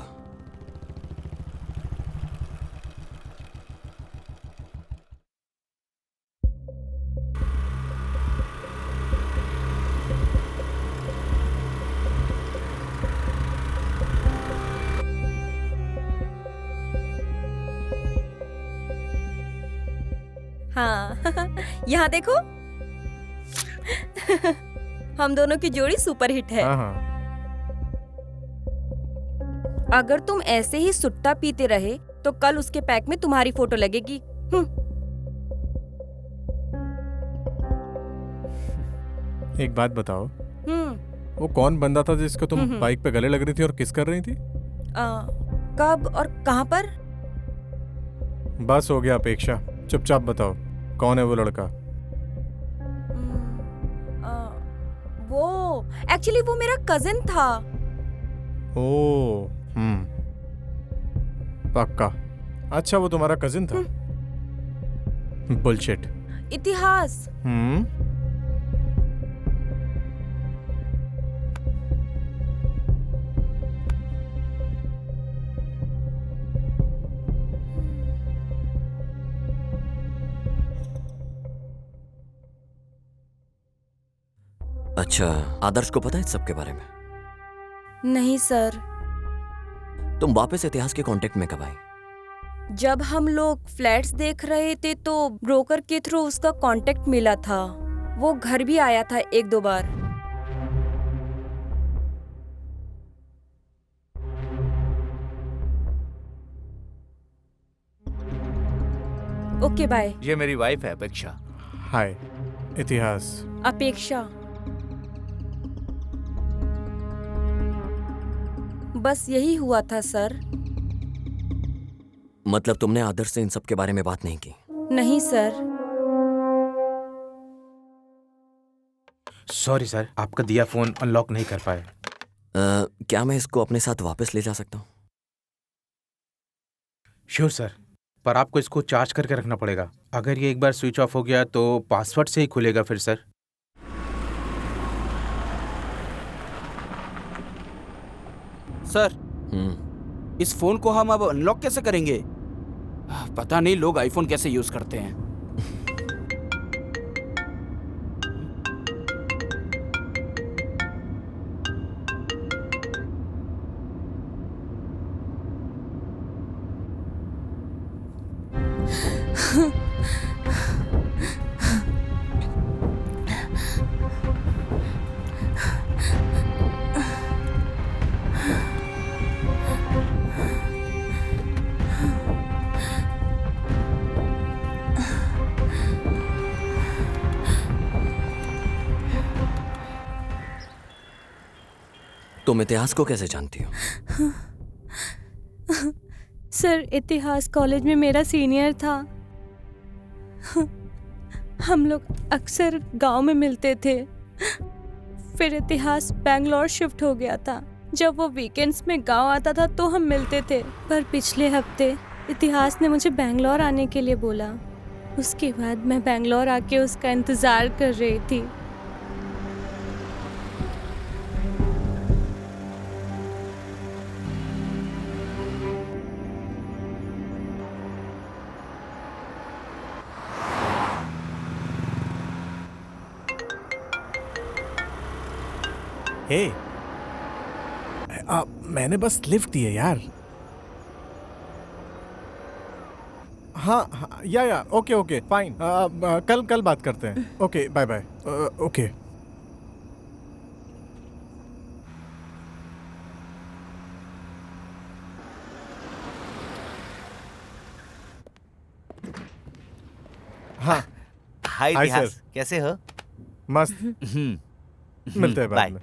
हाँ यहाँ देखो। हम दोनों की जोड़ी सुपर हिट है। हाँ हाँ। अगर तुम ऐसे ही सुट्टा पीते रहे तो कल उसके पैक में तुम्हारी फोटो लगेगी। एक बात बताओ, वो कौन बंदा था जिसको तुम बाइक पे गले लग रही थी और किस कर रही थी? कब और कहाँ पर? बस हो गया अपेक्षा, चुपचाप बताओ कौन है वो लड़का? वो एक्चुअली वो मेरा कजिन था। ओ पक्का। अच्छा, वो तुम्हारा कजिन था? बुलशिट। इतिहास। अच्छा, आदर्श को पता है इस सब के बारे में? नहीं सर। तुम वापस इतिहास के कांटेक्ट में कब आई? जब हम लोग फ्लैट्स देख रहे थे तो ब्रोकर के थ्रू उसका कांटेक्ट मिला था। वो घर भी आया था 1-2 बार। Okay bye. ये मेरी वाइफ है अपेक्षा। हाय इतिहास। अपेक्षा। बस यही हुआ था सर। मतलब तुमने आदर्श से इन सब के बारे में बात नहीं की? नहीं सर। सॉरी सर, आपका दिया फोन अनलॉक नहीं कर पाए। क्या मैं इसको अपने साथ वापस ले जा सकता हूँ? श्योर सर, पर आपको इसको चार्ज करके रखना पड़ेगा। अगर ये एक बार स्विच ऑफ हो गया तो पासवर्ड से ही खुलेगा फिर सर। सर इस फोन को हम अब अनलॉक कैसे करेंगे? पता नहीं लोग आईफोन कैसे यूज करते हैं। तुम इतिहास को कैसे जानती हो? सर इतिहास कॉलेज में मेरा सीनियर था। हम लोग अक्सर गांव में मिलते थे। फिर इतिहास बैंगलोर शिफ्ट हो गया था। जब वो वीकेंड्स में गांव आता था तो हम मिलते थे। पर पिछले हफ्ते इतिहास ने मुझे बैंगलोर आने के लिए बोला। उसके बाद मैं बैंगलोर आके उसका इंतज़ार कर रही थी। हे, मैंने बस लिफ्ट दी है यार। हाँ, या ओके ओके फाइन। कल बात करते हैं। Okay bye bye. ओके। हाँ हाय हाय इतिहास, सर। कैसे हो? मस्त। मिलते हैं बाद बाय। में।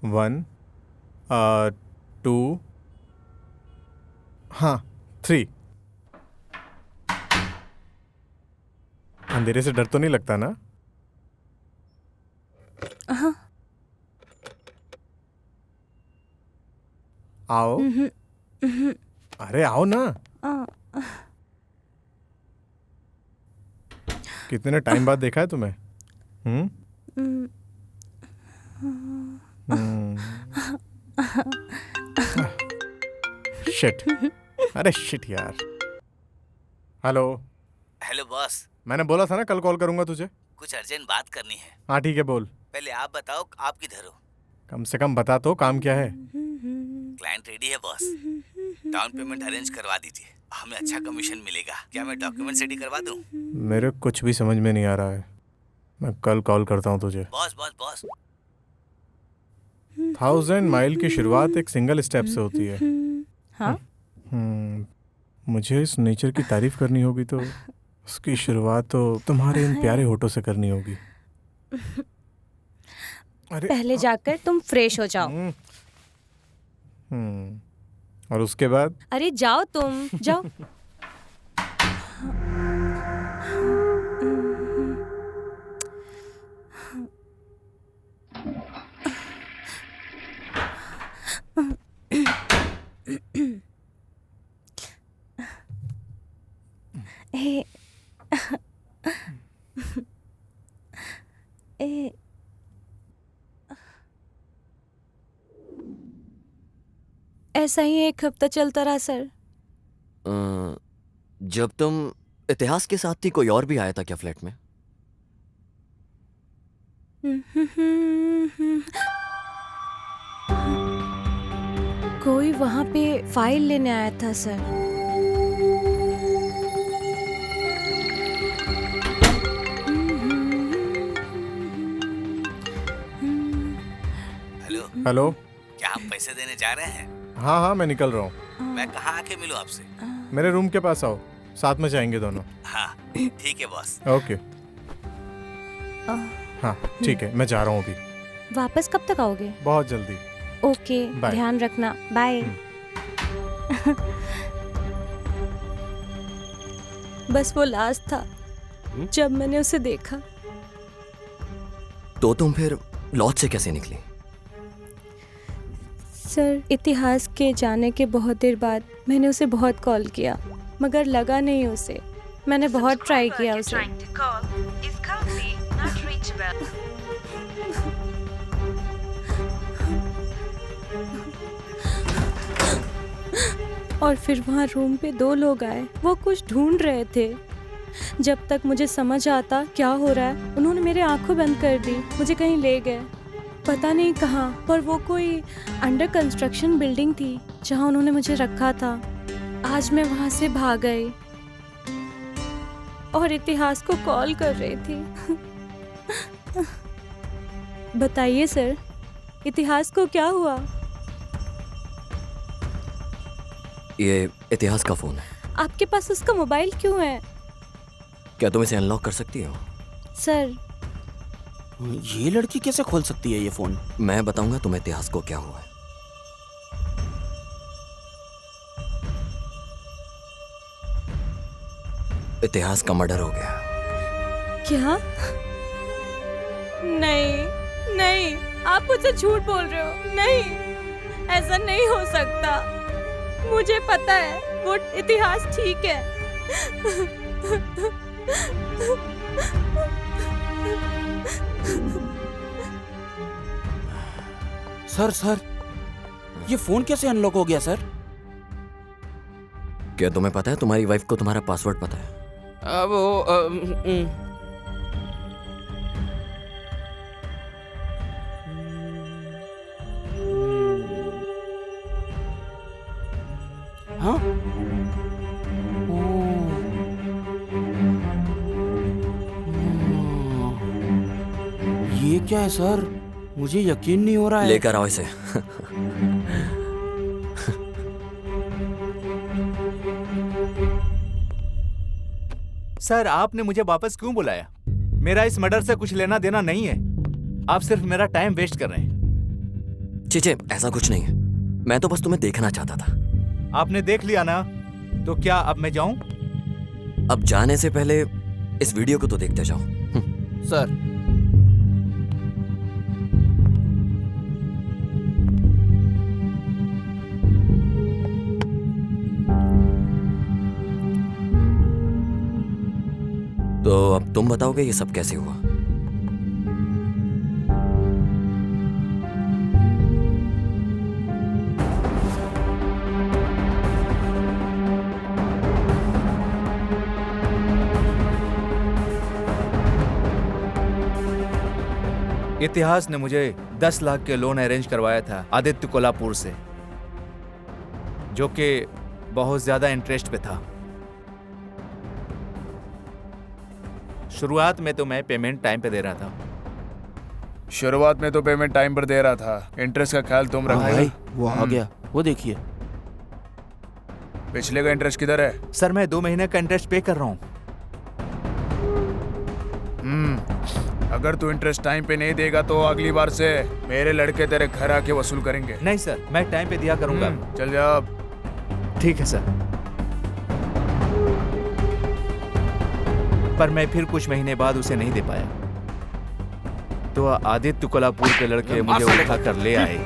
1 2 हाँ 3। अंधेरे से डर तो नहीं लगता ना? आओ। अरे आओ ना। कितने टाइम बाद देखा है तुम्हें? शिट। अरे शिट यार। हेलो। हेलो बॉस, मैंने बोला था ना कल कॉल करूंगा तुझे। कुछ अर्जेंट बात करनी है। हाँ ठीक है बोल। पहले आप बताओ आप किधर हो? कम से कम बता तो काम क्या है। क्लाइंट रेडी है बॉस। डाउन पेमेंट अरेंज करवा दीजिए, हमें अच्छा कमीशन मिलेगा। क्या मैं डॉक्यूमेंट रेडी करवा दूं? मेरे कुछ भी समझ में नहीं आ रहा है। मैं कल कॉल करता हूँ तुझे। बॉस बॉस बॉस 1000 माइल की शुरुआत एक सिंगल स्टेप से होती है। हाँ? मुझे इस नेचर की तारीफ करनी होगी तो उसकी शुरुआत तो तुम्हारे इन प्यारे होठों से करनी होगी। अरे पहले जाकर तुम फ्रेश हो जाओ। और उसके बाद? अरे जाओ तुम, जाओ। ए, ए, ऐसा ही एक हफ्ता चलता रहा सर। जब तुम इतिहास के साथ थी कोई और भी आया था क्या फ्लैट में? कोई वहां पे फाइल लेने आया था सर। Hello hello. क्या हम पैसे देने जा रहे हैं? हाँ हाँ मैं निकल रहा हूँ। मैं कहाँ आके मिलूं आपसे? मेरे रूम के पास आओ, साथ में जाएंगे दोनों। हाँ ठीक है बॉस। ओके। हाँ ठीक है, मैं जा रहा हूँ अभी। वापस कब तक आओगे? बहुत जल्दी। Okay, bye. ध्यान रखना। बाय। बस वो लास्ट था जब मैंने उसे देखा। तो तुम फिर लॉज से कैसे निकली? सर, इतिहास के जाने के बहुत देर बाद मैंने उसे बहुत कॉल किया, मगर लगा नहीं उसे। मैंने बहुत ट्राई Subscriber किया you're उसे। trying to call is currently not reachable. और फिर वहाँ रूम पे 2 लोग आए, वो कुछ ढूंढ रहे थे। जब तक मुझे समझ आता क्या हो रहा है, उन्होंने मेरे आंखें बंद कर दी, मुझे कहीं ले गए, पता नहीं कहाँ, पर वो कोई अंडर कंस्ट्रक्शन बिल्डिंग थी जहाँ उन्होंने मुझे रखा था। आज मैं वहाँ से भाग गई और इतिहास को कॉल कर रही थी। बताइए सर, इतिहास को क्या हुआ? ये इतिहास का फोन है। आपके पास उसका मोबाइल क्यों है? क्या तुम इसे अनलॉक कर सकती हो? सर, ये लड़की कैसे खोल सकती है ये फोन? मैं बताऊंगा तुम्हें इतिहास को क्या हुआ है। इतिहास का मर्डर हो गया। क्या? नहीं नहीं, आप मुझसे झूठ बोल रहे हो। नहीं, ऐसा नहीं हो सकता। मुझे पता है वो इतिहास ठीक है। सर, ये फोन कैसे अनलॉक हो गया सर? क्या तुम्हें पता है तुम्हारी वाइफ को तुम्हारा पासवर्ड पता है? हाँ? ये क्या है सर? मुझे यकीन नहीं हो रहा है। लेकर आओ इसे। सर, आपने मुझे वापस क्यों बुलाया? मेरा इस मर्डर से कुछ लेना देना नहीं है। आप सिर्फ मेरा टाइम वेस्ट कर रहे हैं। चीचे, ऐसा कुछ नहीं है। मैं तो बस तुम्हें देखना चाहता था। आपने देख लिया ना, तो क्या अब मैं जाऊं? अब जाने से पहले इस वीडियो को तो देखते जाओ। सर, तो अब तुम बताओगे ये सब कैसे हुआ? इतिहास ने मुझे 10 लाख के लोन अरेंज करवाया था आदित्य कोल्हापुर से, जो कि बहुत ज्यादा इंटरेस्ट पे था। शुरुआत में तो मैं पेमेंट टाइम पे दे रहा था। शुरुआत में तो पेमेंट टाइम पर दे रहा था, इंटरेस्ट का ख्याल तुम रखना। भाई वो आ गया, वो देखिए। पिछले का इंटरेस्ट किधर है? सर, मैं 2 महीने का इंटरेस्ट पे कर रहा हूँ। अगर तू इंटरेस्ट टाइम पे नहीं देगा तो अगली बार से मेरे लड़के तेरे घर आके वसूल करेंगे। नहीं सर, मैं टाइम पे दिया करूंगा। चल जा अब। ठीक है सर। पर मैं फिर कुछ महीने बाद उसे नहीं दे पाया, तो आदित्य कोल्हापुर के लड़के मुझे उठा कर ले आए।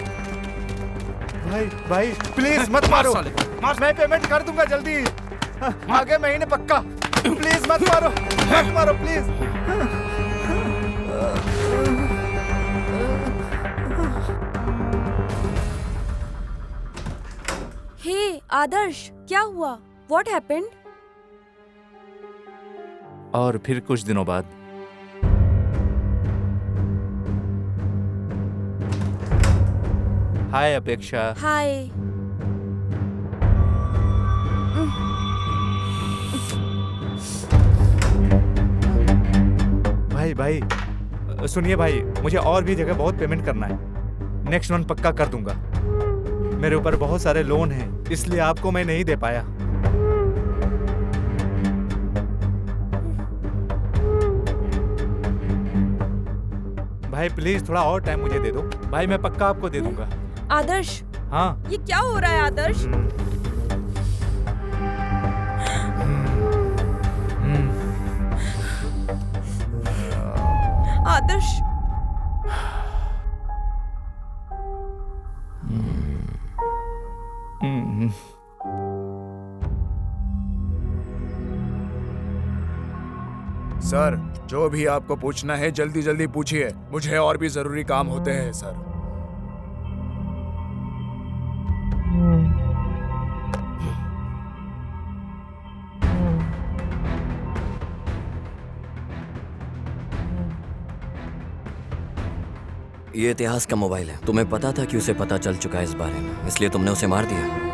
भाई प्लीज मत मारो, मैं पेमेंट कर दूंगा जल्दी, आगे महीने पक्का। प्लीज मत मारो प्लीज। हे आदर्श, क्या हुआ? What happened? और फिर कुछ दिनों बाद हाय अपेक्षा। हाय। भाई सुनिए भाई, मुझे और भी जगह बहुत पेमेंट करना है। नेक्स्ट मंथ पक्का कर दूंगा। मेरे ऊपर बहुत सारे लोन हैं, इसलिए आपको मैं नहीं दे पाया। भाई प्लीज थोड़ा और टाइम मुझे दे दो भाई, मैं पक्का आपको दे दूंगा। आदर्श, हाँ ये क्या हो रहा है आदर्श? आदर्श, सर, जो भी आपको पूछना है जल्दी जल्दी पूछिए, मुझे और भी जरूरी काम होते हैं सर। ये इतिहास का मोबाइल है। तुम्हें पता था कि उसे पता चल चुका है इस बारे में, इसलिए तुमने उसे मार दिया।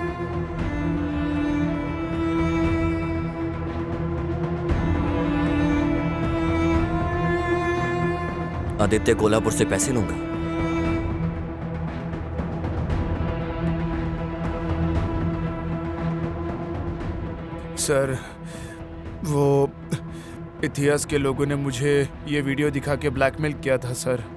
आदित्य कोल्हापुर से पैसे लूंगा। सर, वो इतिहास के लोगों ने मुझे ये वीडियो दिखा के ब्लैकमेल किया था सर।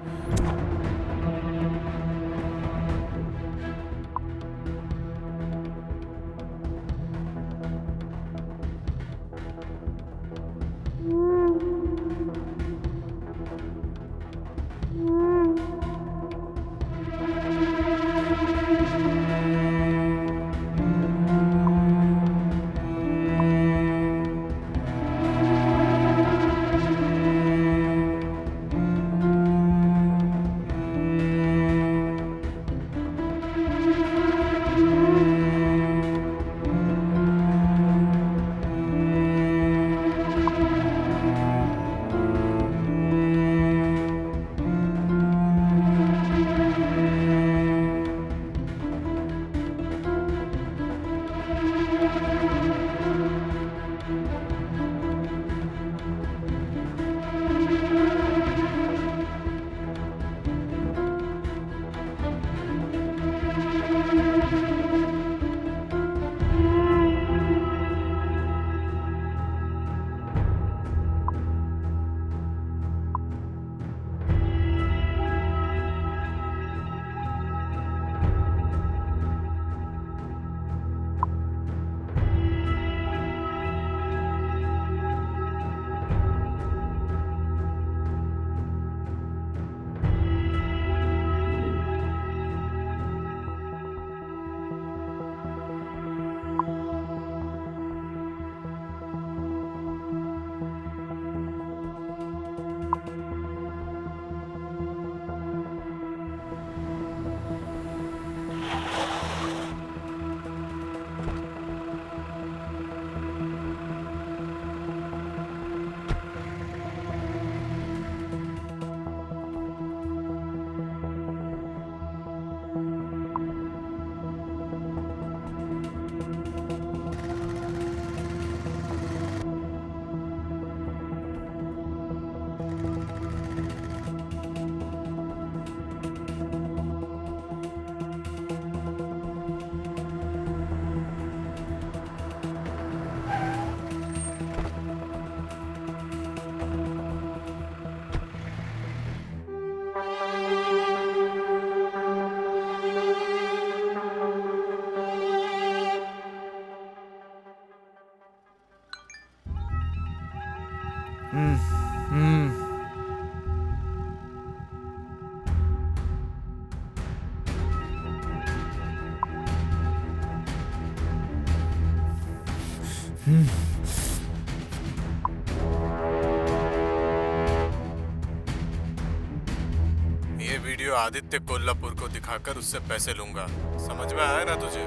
ये वीडियो आदित्य कोल्हापुर को दिखाकर उससे पैसे लूंगा। समझ में आया ना तुझे?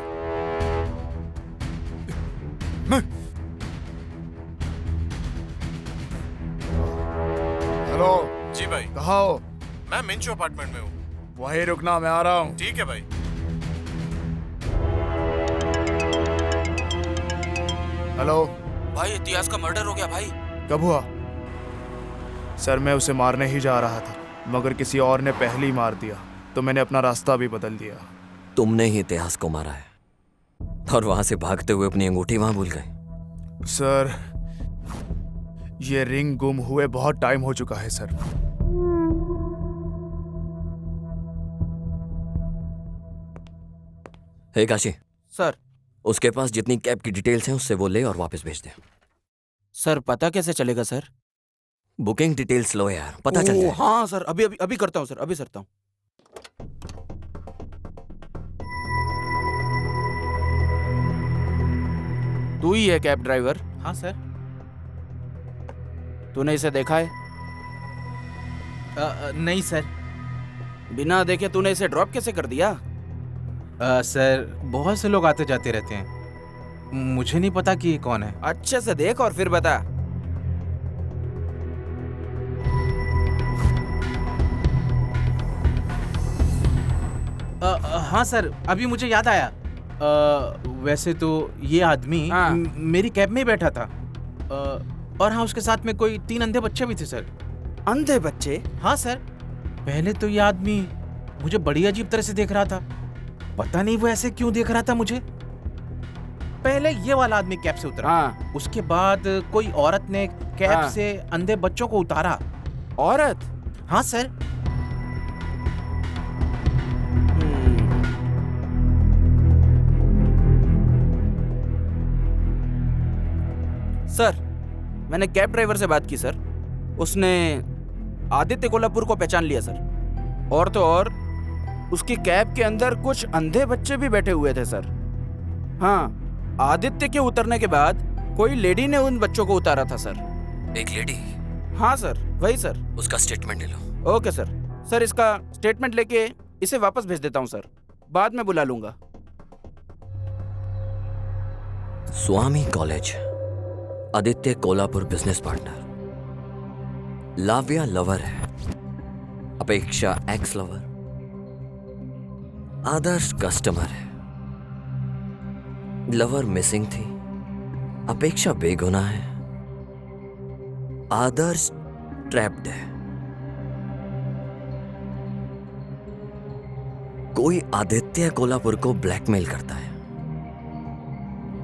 हेलो जी भाई। कहाँ हो? मैं मिंचो अपार्टमेंट में हूँ। वहीं रुकना, मैं आ रहा हूँ। ठीक है भाई। हेलो भाई, इतिहास का मर्डर हो गया भाई। कब हुआ? सर, मैं उसे मारने ही जा रहा था, मगर किसी और ने पहले ही मार दिया, तो मैंने अपना रास्ता भी बदल दिया। तुमने ही इतिहास को मारा है और वहां से भागते हुए अपनी अंगूठी वहां भूल गए। सर, ये रिंग गुम हुए बहुत टाइम हो चुका है सर। हे काशी, सर। उसके पास जितनी कैब की डिटेल्स हैं उससे वो ले और वापस भेज दे। सर, पता कैसे चलेगा सर? बुकिंग डिटेल्स लो यार, पता चल जाए। हाँ सर, अभी अभी अभी करता हूँ सर, अभी करता हूँ। तू ही है कैब ड्राइवर? हाँ सर। तूने इसे देखा है? नहीं सर। बिना देखे तूने इसे ड्रॉप कैसे कर दिया? सर बहुत से लोग आते जाते रहते हैं, मुझे नहीं पता कि ये कौन है। अच्छे से देख और फिर बता। हाँ सर, अभी मुझे याद आया। वैसे तो ये आदमी हाँ। मेरी कैब में ही बैठा था। और हाँ, उसके साथ में कोई 3 अंधे बच्चे भी थे सर। अंधे बच्चे? हाँ सर। पहले तो ये आदमी मुझे बड़ी अजीब तरह से देख रहा था, पता नहीं वो ऐसे क्यों देख रहा था मुझे। पहले ये वाला आदमी कैब से उतरा। हाँ। उसके बाद कोई औरत ने कैब हाँ। से अंधे बच्चों को उतारा। औरत? हाँ सर। सर, मैंने कैब ड्राइवर से बात की सर। उसने आदित्य कोल्हापुर को पहचान लिया सर। और तो और उसकी कैब के अंदर कुछ अंधे बच्चे भी बैठे हुए थे सर। हाँ, आदित्य के उतरने के बाद कोई लेडी ने उन बच्चों को उतारा था सर। एक लेडी? हाँ सर, वही सर। उसका स्टेटमेंट ले लो। Okay sir. सर, इसका स्टेटमेंट लेके इसे वापस भेज देता हूँ सर, बाद में बुला लूंगा। Swami college, Aditya Kolhapur business partner, Lavya lover है, Apeksha ex lover, Adarsh customer है, लवर मिसिंग थी, अपेक्षा बेगुनाह है, आदर्श ट्रैप्ड है, कोई आदित्य कोल्हापुर को ब्लैकमेल करता है,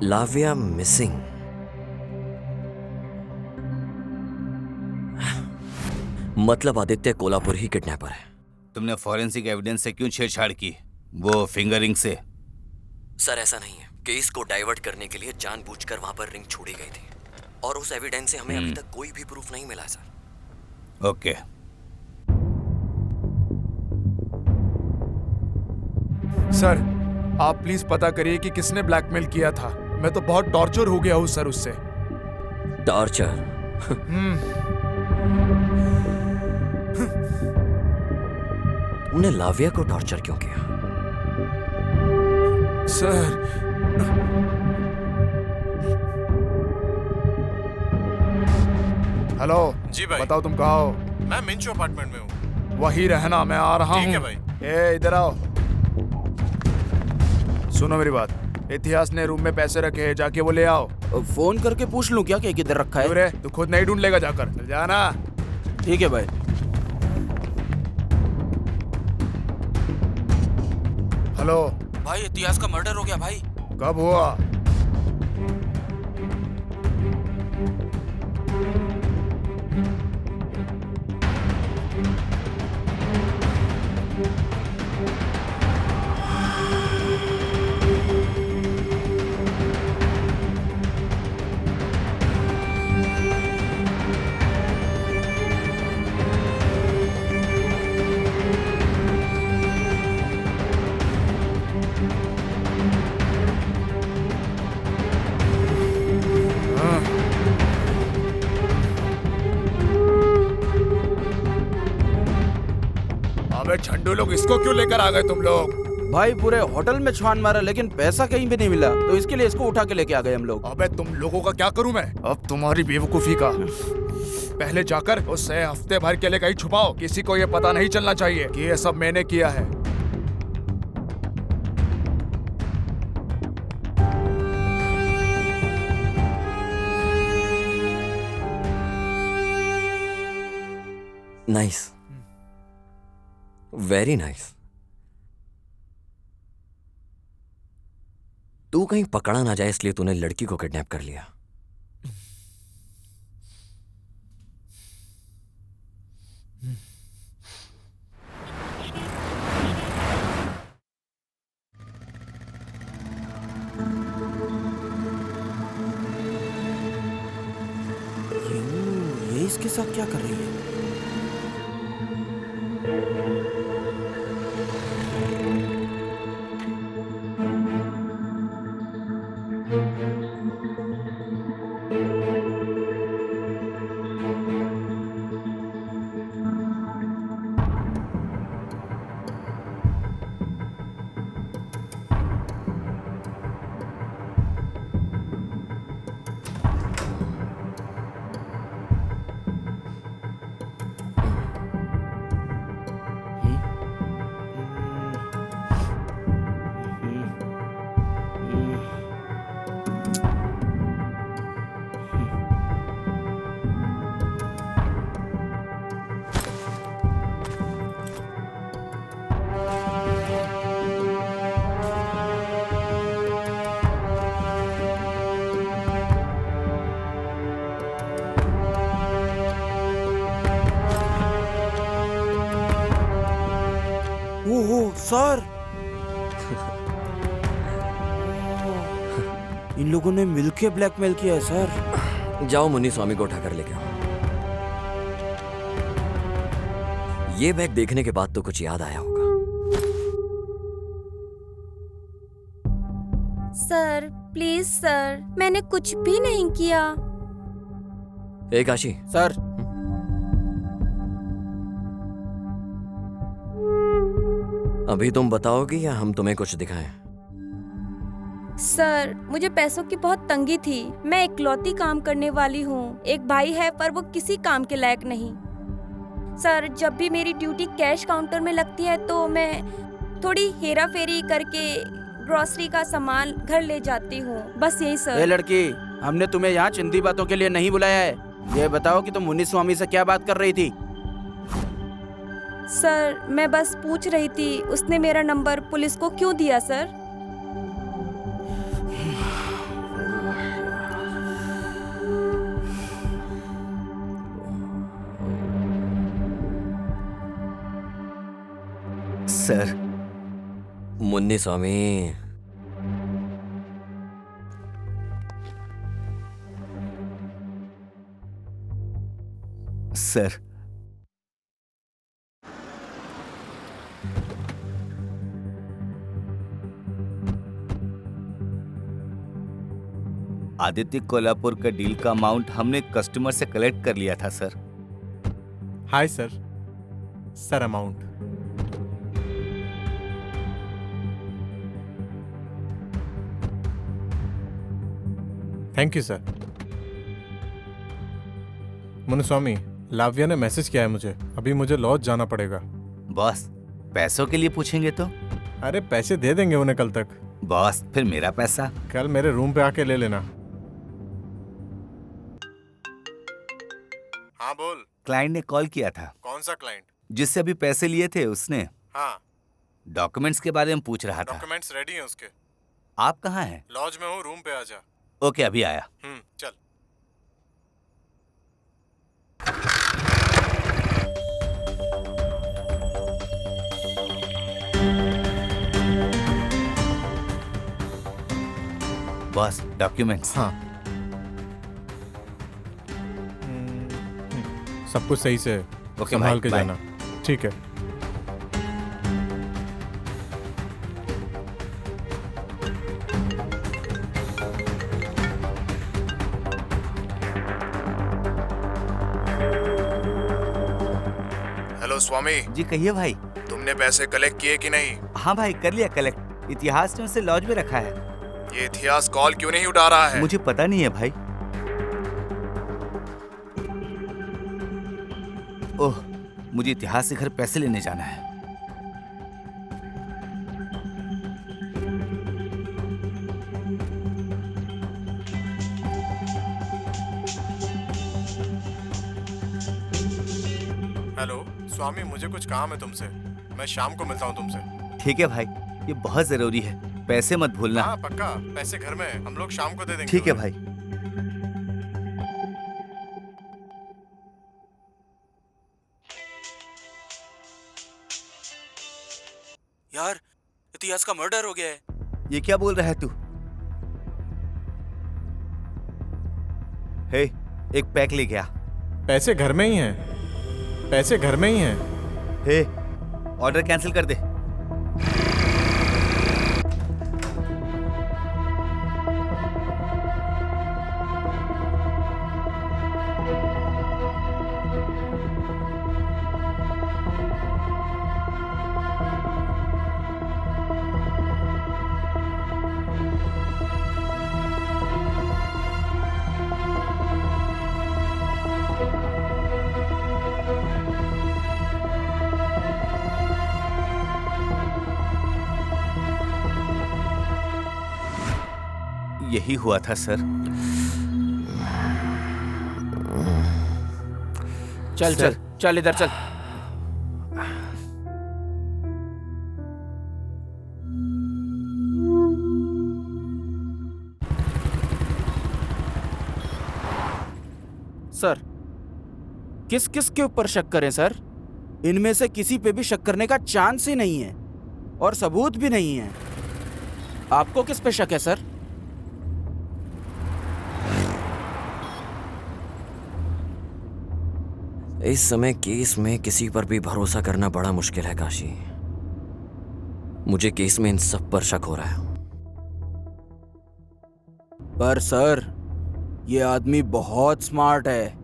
लाव्या मिसिंग, मतलब आदित्य कोल्हापुर ही किडनैपर है। तुमने फॉरेंसिक एविडेंस से क्यों छेड़छाड़ की? वो फिंगरिंग से? सर, ऐसा नहीं है। केस को डाइवर्ट करने के लिए जानबूझकर वहां पर रिंग छोड़ी गई थी और उस एविडेंस से हमें अभी तक कोई भी प्रूफ नहीं मिला सर। ओके। सर, आप प्लीज पता करिए कि किसने ब्लैकमेल किया था। मैं तो बहुत टॉर्चर हो गया हूँ सर उससे। टॉर्चर? तुमने लाव्या को टॉर्चर क्यों किया? सर, हेलो जी भाई। बताओ तुम कहाँ हो? मैं मिंचो अपार्टमेंट में हूँ। वही रहना, मैं आ रहा हूँ। ठीक है भाई। ए, इधर आओ। सुनो मेरी बात, इतिहास ने रूम में पैसे रखे हैं, जाके वो ले आओ। फोन करके पूछ लूं क्या कि किधर रखा है? अरे तू खुद नहीं ढूंढ लेगा, जाकर चल जाना। ठीक है भाई। हेलो भाई, इतिहास का मर्डर हो गया भाई। कब हुआ? अबे झंडू लोग, इसको क्यों लेकर आ गए तुम लोग? भाई, पूरे होटल में छान मारा लेकिन पैसा कहीं भी नहीं मिला, तो इसके लिए इसको उठा के लेके आ गए हम लोग। अबे तुम लोगों का क्या करूं मैं? अब तुम्हारी बेवकूफी का। पहले जाकर उससे हफ्ते भर के लिए कहीं छुपाओ, किसी को ये पता नहीं चलना चाहिए कि ये सब मैंने किया है। Nice, very nice. तू कहीं पकड़ा ना जाए इसलिए तूने लड़की को किडनैप कर लिया। ये इसके साथ क्या कर रही है? ओहो सर, इन लोगों ने मिलके ब्लैकमेल किया है सर। जाओ मुन्नी स्वामी को उठाकर लेके आओ। ये बैग देखने के बाद तो कुछ याद आया होगा। सर प्लीज सर, मैंने कुछ भी नहीं किया। ए काशी, सर अभी तुम बताओगी या हम तुम्हें कुछ दिखाएं? सर मुझे पैसों की बहुत तंगी थी। मैं इकलौती काम करने वाली हूँ। एक भाई है पर वो किसी काम के लायक नहीं। सर जब भी मेरी ड्यूटी कैश काउंटर में लगती है तो मैं थोड़ी हेरा फेरी करके ग्रोसरी का सामान घर ले जाती हूँ, बस यही सर। ये लड़की, हमने तुम्हें यहाँ चिंदी बातों के लिए नहीं बुलाया है। ये बताओ कि तुम मुन्नी स्वामी से क्या बात कर रही थी? सर मैं बस पूछ रही थी उसने मेरा नंबर पुलिस को क्यों दिया सर? सर मुन्नी स्वामी, सर आदित्य कोल्हापुर का डील का अमाउंट हमने कस्टमर से कलेक्ट कर लिया था sir. Hi sir, sir amount. Thank you sir. Munnuswamy, Lavya ने मैसेज किया है मुझे, अभी मुझे लॉज जाना पड़ेगा। बॉस पैसों के लिए पूछेंगे तो? अरे पैसे दे देंगे उन्हें कल तक। बॉस फिर मेरा पैसा? कल मेरे रूम पे आके ले लेना। हाँ बोल। क्लाइंट ने कॉल किया था। कौन सा क्लाइंट? जिससे अभी पैसे लिए थे उसने। हाँ। डॉक्यूमेंट्स के बारे में पूछ रहा था। डॉक्यूमेंट्स रेडी हैं उसके। आप कहाँ हैं? लॉज में हूँ, रूम पे आ जा। ओके अभी आया। चल। Boss documents. हाँ। सब कुछ सही से संभाल के जाना। ठीक है। हेलो स्वामी जी कहिए भाई। तुमने पैसे कलेक्ट किए कि नहीं? हाँ भाई कर लिया कलेक्ट। इतिहास ने उसे लॉज में रखा है। ये इतिहास कॉल क्यों नहीं उठा रहा है? मुझे पता नहीं है भाई। ओह, मुझे इतिहास से घर पैसे लेने जाना है। हेलो स्वामी, मुझे कुछ काम है तुमसे। मैं शाम को मिलता हूँ तुमसे। ठीक है भाई, ये बहुत जरूरी है। पैसे मत भूलना। हाँ पक्का, पैसे घर में हम लोग शाम को दे देंगे। ठीक है भाई। यार, इतिहास का मर्डर हो गया है। ये क्या बोल रहा है तू? हे, एक पैक ले गया। पैसे घर में ही हैं। पैसे घर में ही हैं। हे, ऑर्डर कैंसिल कर दे। यही हुआ था सर। चल सर। चल चल इधर चल। सर, किस किस के ऊपर शक करें सर? इनमें से किसी पे भी शक करने का चांस ही नहीं है और सबूत भी नहीं है। आपको किस पे शक है सर? इस समय केस में किसी पर भी भरोसा करना बड़ा मुश्किल है काशी। मुझे केस में इन सब पर शक हो रहा है। पर सर, ये आदमी बहुत स्मार्ट है।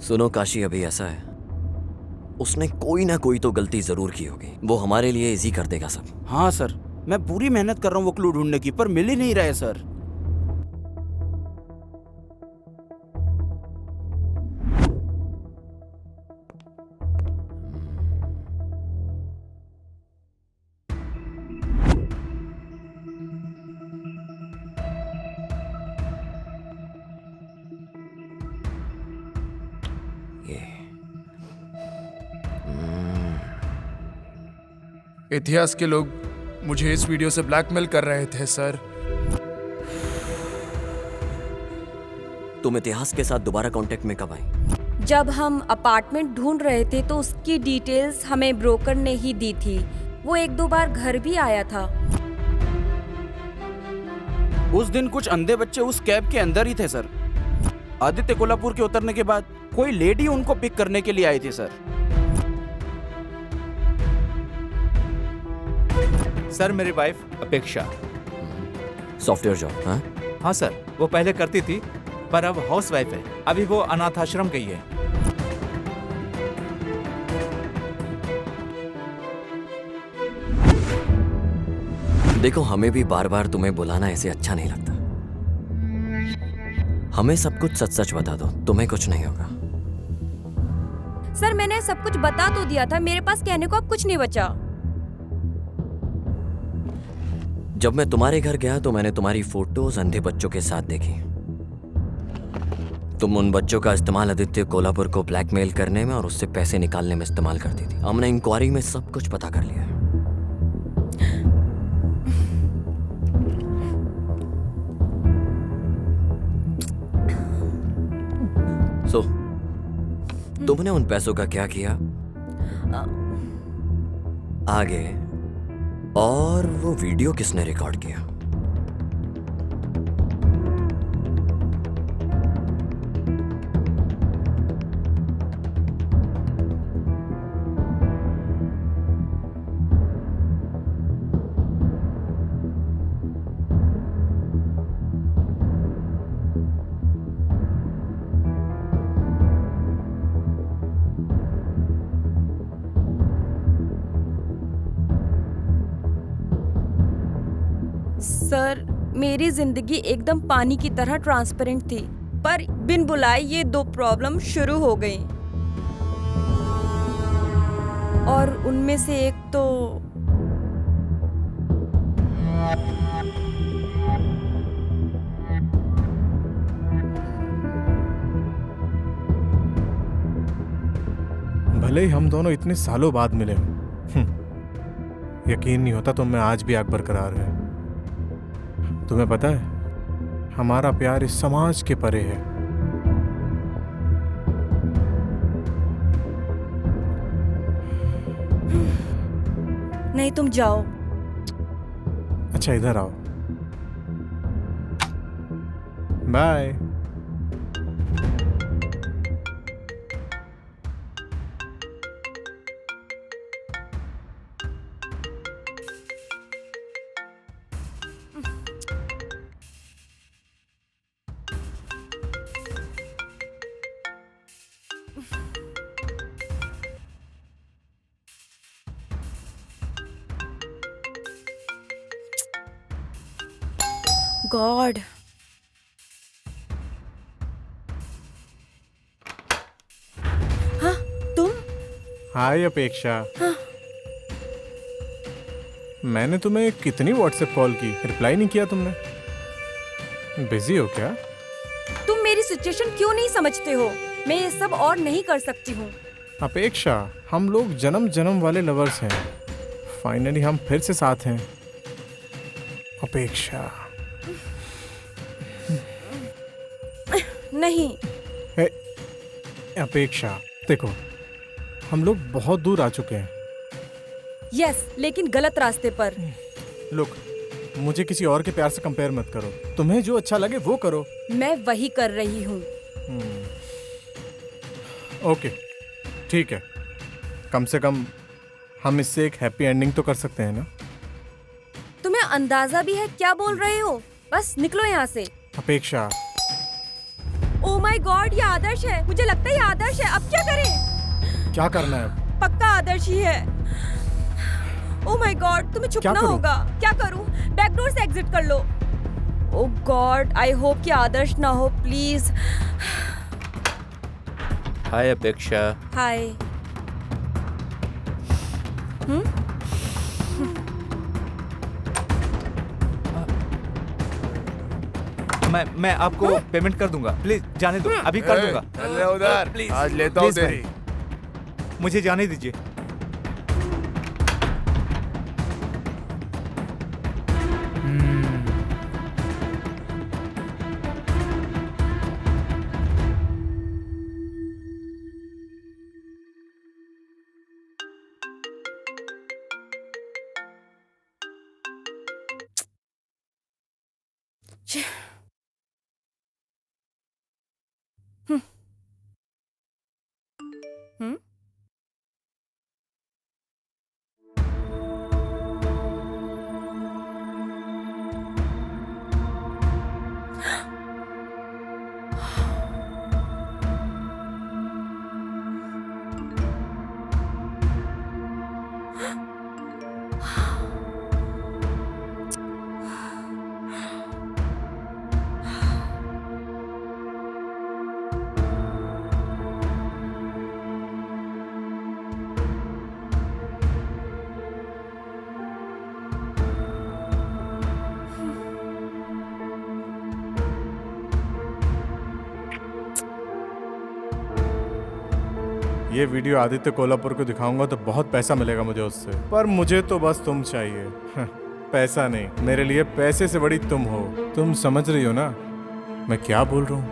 सुनो काशी, अभी ऐसा है, उसने कोई ना कोई तो गलती जरूर की होगी। वो हमारे लिए इजी कर देगा सब। हाँ सर, मैं पूरी मेहनत कर रहा हूँ वो क्लू ढूंढने की, पर मिल ही नहीं रहे सर। इतिहास के लोग मुझे इस वीडियो से ब्लैकमेल कर रहे थे सर। तुम इतिहास के साथ दोबारा कांटेक्ट में कब आई? जब हम अपार्टमेंट ढूंढ रहे थे तो उसकी डिटेल्स हमें ब्रोकर ने ही दी थी। वो 1-2 बार घर भी आया था। उस दिन कुछ अंधे बच्चे उस कैब के अंदर ही थे सर। आदित्य कोल्हापुर के उतरने के बाद कोई लेडी उनको पिक करने के लिए आई थी सर। सर मेरी वाइफ अपेक्षा। Software job? हाँ हाँ सर, वो पहले करती थी पर अब हाउस वाइफ है। अभी वो अनाथ आश्रम गई है। देखो, हमें भी बार बार तुम्हें बुलाना ऐसे अच्छा नहीं लगता। हमें सब कुछ सच सच बता दो, तुम्हें कुछ नहीं होगा। सर मैंने सब कुछ बता तो दिया था, मेरे पास कहने को अब कुछ नहीं बचा। जब मैं तुम्हारे घर गया तो मैंने तुम्हारी फोटोज अंधे बच्चों के साथ देखी। तुम उन बच्चों का इस्तेमाल आदित्य कोल्हापुर को ब्लैकमेल करने में और उससे पैसे निकालने में इस्तेमाल करती थी। हमने इंक्वायरी में सब कुछ पता कर लिया है। सो तुमने उन पैसों का क्या किया आगे, और वो वीडियो किसने रिकॉर्ड किया? सर मेरी जिंदगी एकदम पानी की तरह ट्रांसपेरेंट थी, पर बिन बुलाए ये 2 प्रॉब्लम शुरू हो गई। और उनमें से एक तो भले ही हम दोनों इतने सालों बाद मिले हों, यकीन नहीं होता तुम में आज भी आग बरकरार है। तुम्हें पता है, हमारा प्यार इस समाज के परे है। नहीं, तुम जाओ। अच्छा इधर आओ। बाय। गॉड। हाँ, तुम? हाय अपेक्षा। मैंने तुम्हें कितनी व्हाट्सएप कॉल की, रिप्लाई नहीं किया तुमने। बिजी हो क्या? तुम मेरी सिचुएशन क्यों नहीं समझते हो? मैं ये सब और नहीं कर सकती हूँ। अपेक्षा, हम लोग जन्म जन्म वाले लवर्स हैं। फाइनली हम फिर से साथ हैं। अपेक्षा। नहीं। अपेक्षा, देखो, हम लोग बहुत दूर आ चुके हैं। यस, लेकिन गलत रास्ते पर। लुक, मुझे किसी और के प्यार से कंपेयर मत करो। तुम्हें जो अच्छा लगे वो करो। मैं वही कर रही हूँ। ओके, ठीक है। कम से कम हम इससे एक हैप्पी एंडिंग तो कर सकते हैं ना? तुम्हें अंदाजा भी है क्या बोल रहे हो? बस निकलो यहाँ से। अपेक्षा, ओ माय गॉड, ये आदर्श है। मुझे लगता है ये आदर्श है। अब क्या करें? क्या करना है अब? पक्का आदर्श ही है। ओ माय गॉड, तुम्हें क्या छुपना करूं? होगा। क्या करूं? बैक डोर से एग्जिट कर लो। ओ गॉड, आई होप कि आदर्श ना हो, प्लीज। हाय अपेक्षा। हाय। मैं आपको पेमेंट कर दूंगा, प्लीज जाने दो, अभी कर दूंगा। चल रहे उधर, प्लीज, आज लेता हूँ प्लीज भाई। तेरी। मुझे जाने दीजिए। ये वीडियो आदित्य कोल्हापुर को दिखाऊंगा तो बहुत पैसा मिलेगा मुझे उससे, पर मुझे तो बस तुम चाहिए। पैसा नहीं, मेरे लिए पैसे से बड़ी तुम हो। तुम समझ रही हो ना मैं क्या बोल रहा हूँ?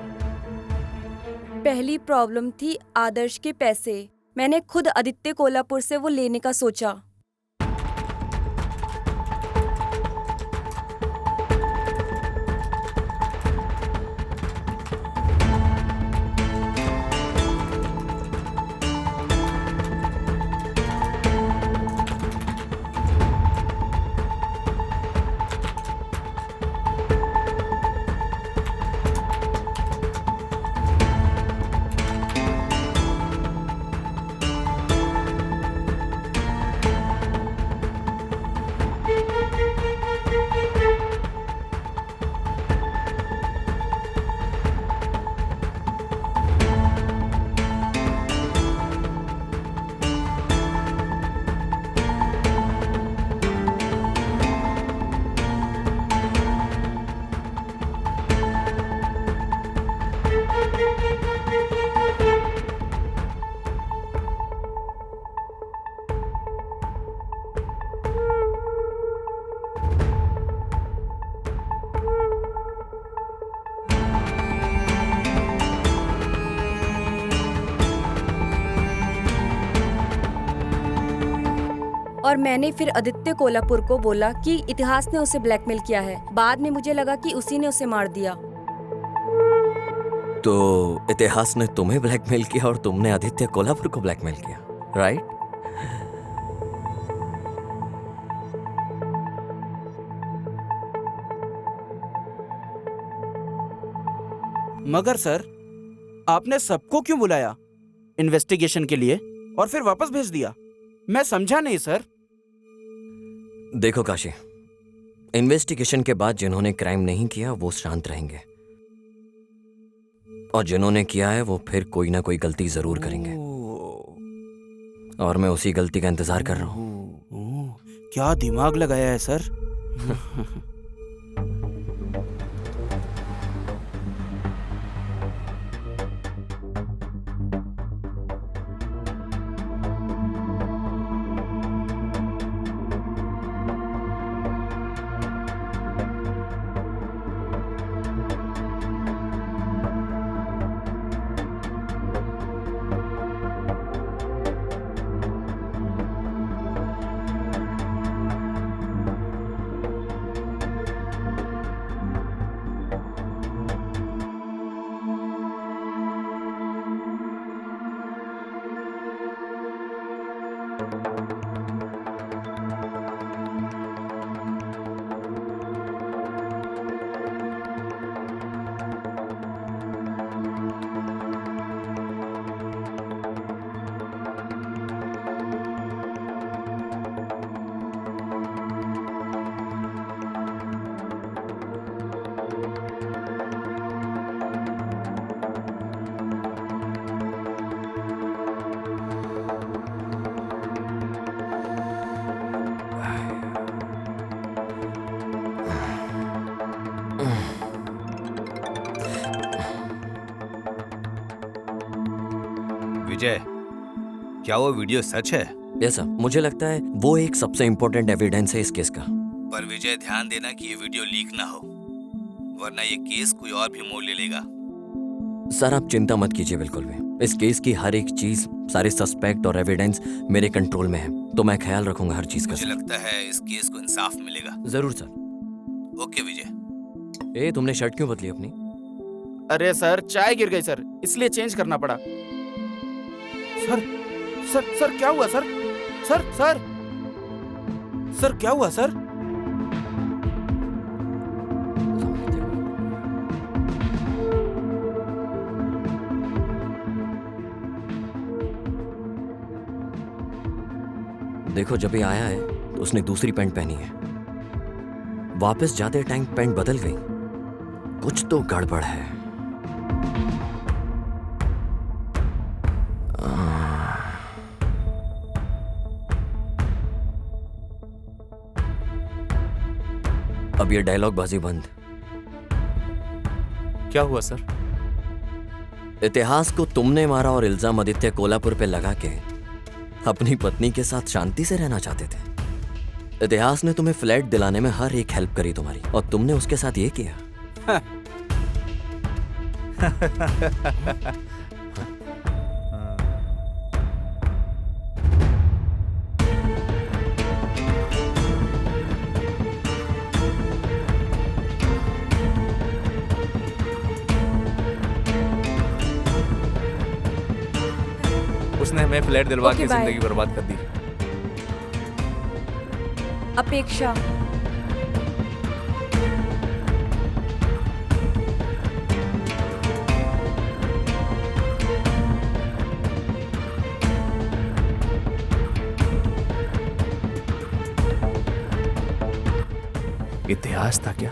पहली प्रॉब्लम थी आदर्श के पैसे। मैंने खुद आदित्य कोल्हापुर से वो लेने का सोचा। और मैंने फिर आदित्य कोल्हापुर को बोला कि इतिहास ने उसे ब्लैकमेल किया है। बाद में मुझे लगा कि उसी ने उसे मार दिया। तो इतिहास ने तुम्हें ब्लैकमेल किया और तुमने आदित्य कोल्हापुर को ब्लैकमेल किया, राइट? मगर सर, आपने सबको क्यों बुलाया इन्वेस्टिगेशन के लिए और फिर वापस भेज दिया? मैं समझा नहीं सर। देखो काशी, इन्वेस्टिगेशन के बाद जिन्होंने क्राइम नहीं किया वो शांत रहेंगे, और जिन्होंने किया है वो फिर कोई ना कोई गलती जरूर करेंगे, और मैं उसी गलती का इंतजार कर रहा हूं। क्या दिमाग लगाया है सर। विजय, क्या वो वीडियो सच है? ऐसा मुझे लगता है वो एक सबसे इम्पोर्टेंट एविडेंस है इस केस का। पर विजय, ध्यान देना कि ये वीडियो लीक ना हो, वरना ये केस कोई और भी मोड़ ले लेगा। सर आप चिंता मत कीजिए बिल्कुल भी। इस केस की हर एक चीज, सारे सस्पेक्ट और एविडेंस मेरे कंट्रोल में है, तो मैं ख्याल रखूंगा हर चीज का। मुझे लगता है इस केस को इंसाफ मिलेगा। जरूर सर। ओके विजय। ए तुमने शर्ट क्यों बदली अपनी? अरे सर चाय गिर गई सर, इसलिए चेंज करना पड़ा। सर सर सर क्या हुआ सर? सर सर सर क्या हुआ सर? देखो जब ये आया है तो उसने दूसरी पैंट पहनी है। वापस जाते टाइम पैंट बदल गई। कुछ तो गड़बड़ है। अब ये डायलॉग बाजी बंद। क्या हुआ सर? इतिहास को तुमने मारा और इल्जाम आदित्य कोल्हापुर पे लगा के अपनी पत्नी के साथ शांति से रहना चाहते थे। इतिहास ने तुम्हें फ्लैट दिलाने में हर एक हेल्प करी तुम्हारी, और तुमने उसके साथ ये किया। उसने हमें फ्लैट दिलवा Okay, के bye. जिंदगी बर्बाद कर दी। अपेक्षा, इतिहास था क्या?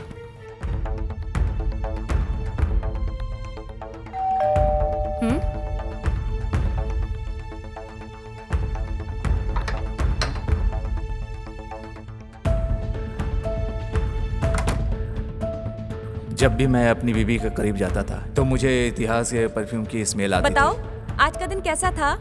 जब भी मैं अपनी बीवी के करीब जाता था तो मुझे इतिहास के परफ्यूम की स्मेल आती बताओ थी। आज का दिन कैसा था?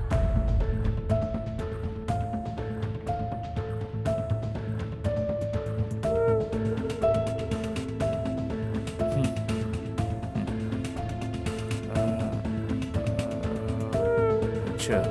अच्छा,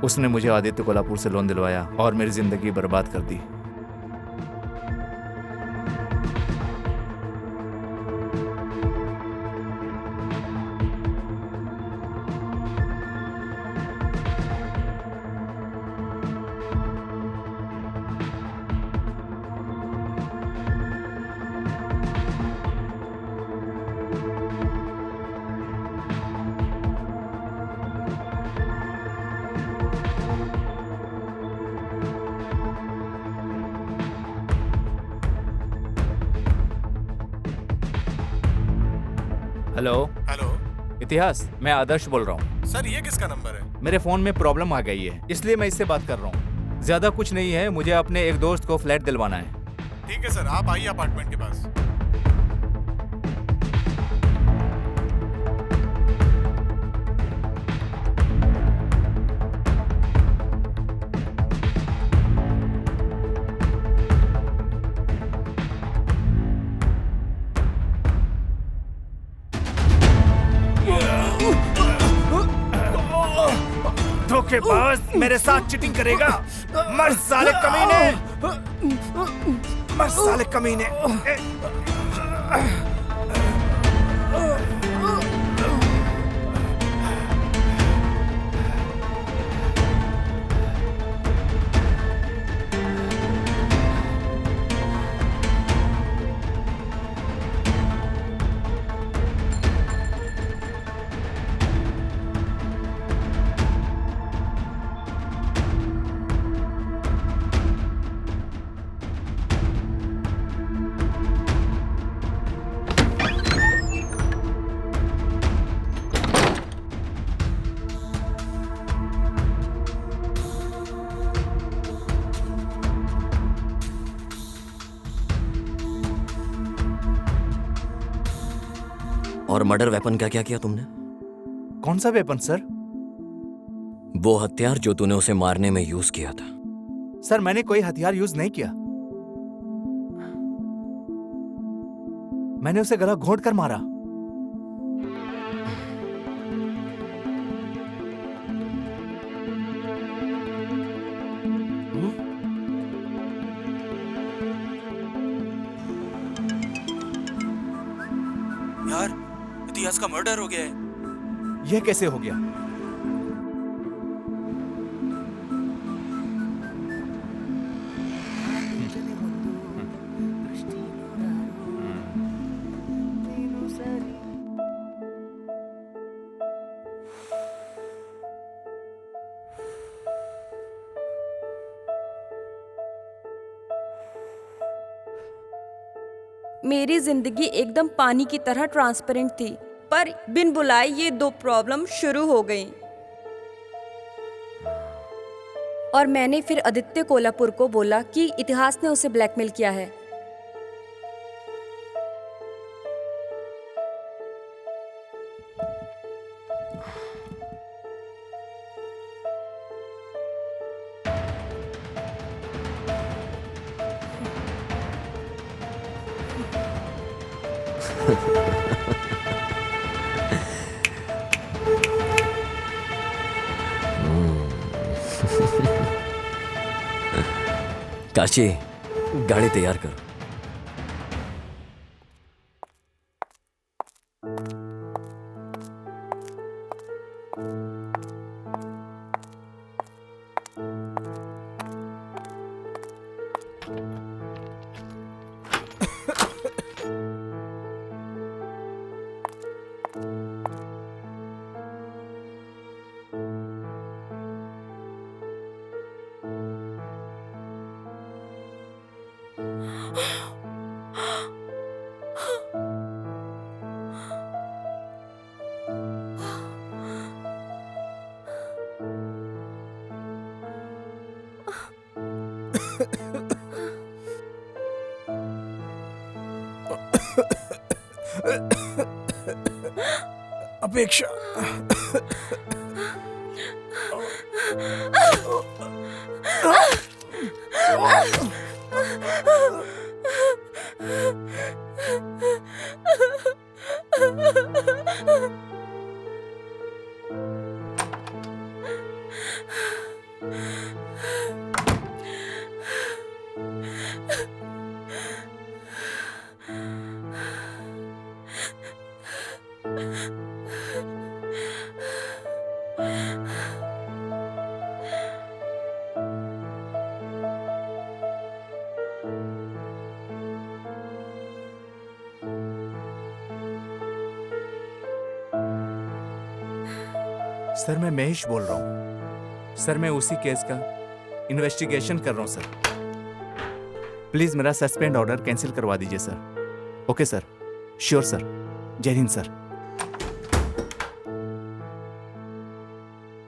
उसने मुझे आदित्य कोल्हापुर से लोन दिलवाया और मेरी जिंदगी बर्बाद कर दी। हेलो हेलो इतिहास, मैं आदर्श बोल रहा हूँ। सर, ये किसका नंबर है? मेरे फोन में प्रॉब्लम आ गई है, इसलिए मैं इससे बात कर रहा हूँ। ज्यादा कुछ नहीं है, मुझे अपने एक दोस्त को फ्लैट दिलवाना है। ठीक है सर, आप आइए अपार्टमेंट के पास। धोखेबाज मेरे साथ चीटिंग करेगा? मर साले कमीने! मर साले कमीने! और मर्डर वेपन का क्या किया तुमने? कौन सा वेपन सर? वो हथियार जो तूने उसे मारने में यूज किया था। सर मैंने कोई हथियार यूज नहीं किया। मैंने उसे गला घोंट कर मारा। यार इतिहास का मर्डर हो गया है। यह कैसे हो गया? मेरी जिंदगी एकदम पानी की तरह ट्रांसपेरेंट थी, पर बिन बुलाए ये दो प्रॉब्लम शुरू हो गई। और मैंने फिर आदित्य कोल्हापुर को बोला कि इतिहास ने उसे ब्लैकमेल किया है। काशी, गाड़ी तैयार करो। अपेक्षा, सर मैं महेश बोल रहा हूँ। सर मैं उसी केस का इन्वेस्टिगेशन कर रहा हूँ सर। प्लीज मेरा सस्पेंड ऑर्डर कैंसिल करवा दीजिए sir. Okay sir, sure sir. जय हिंद सर।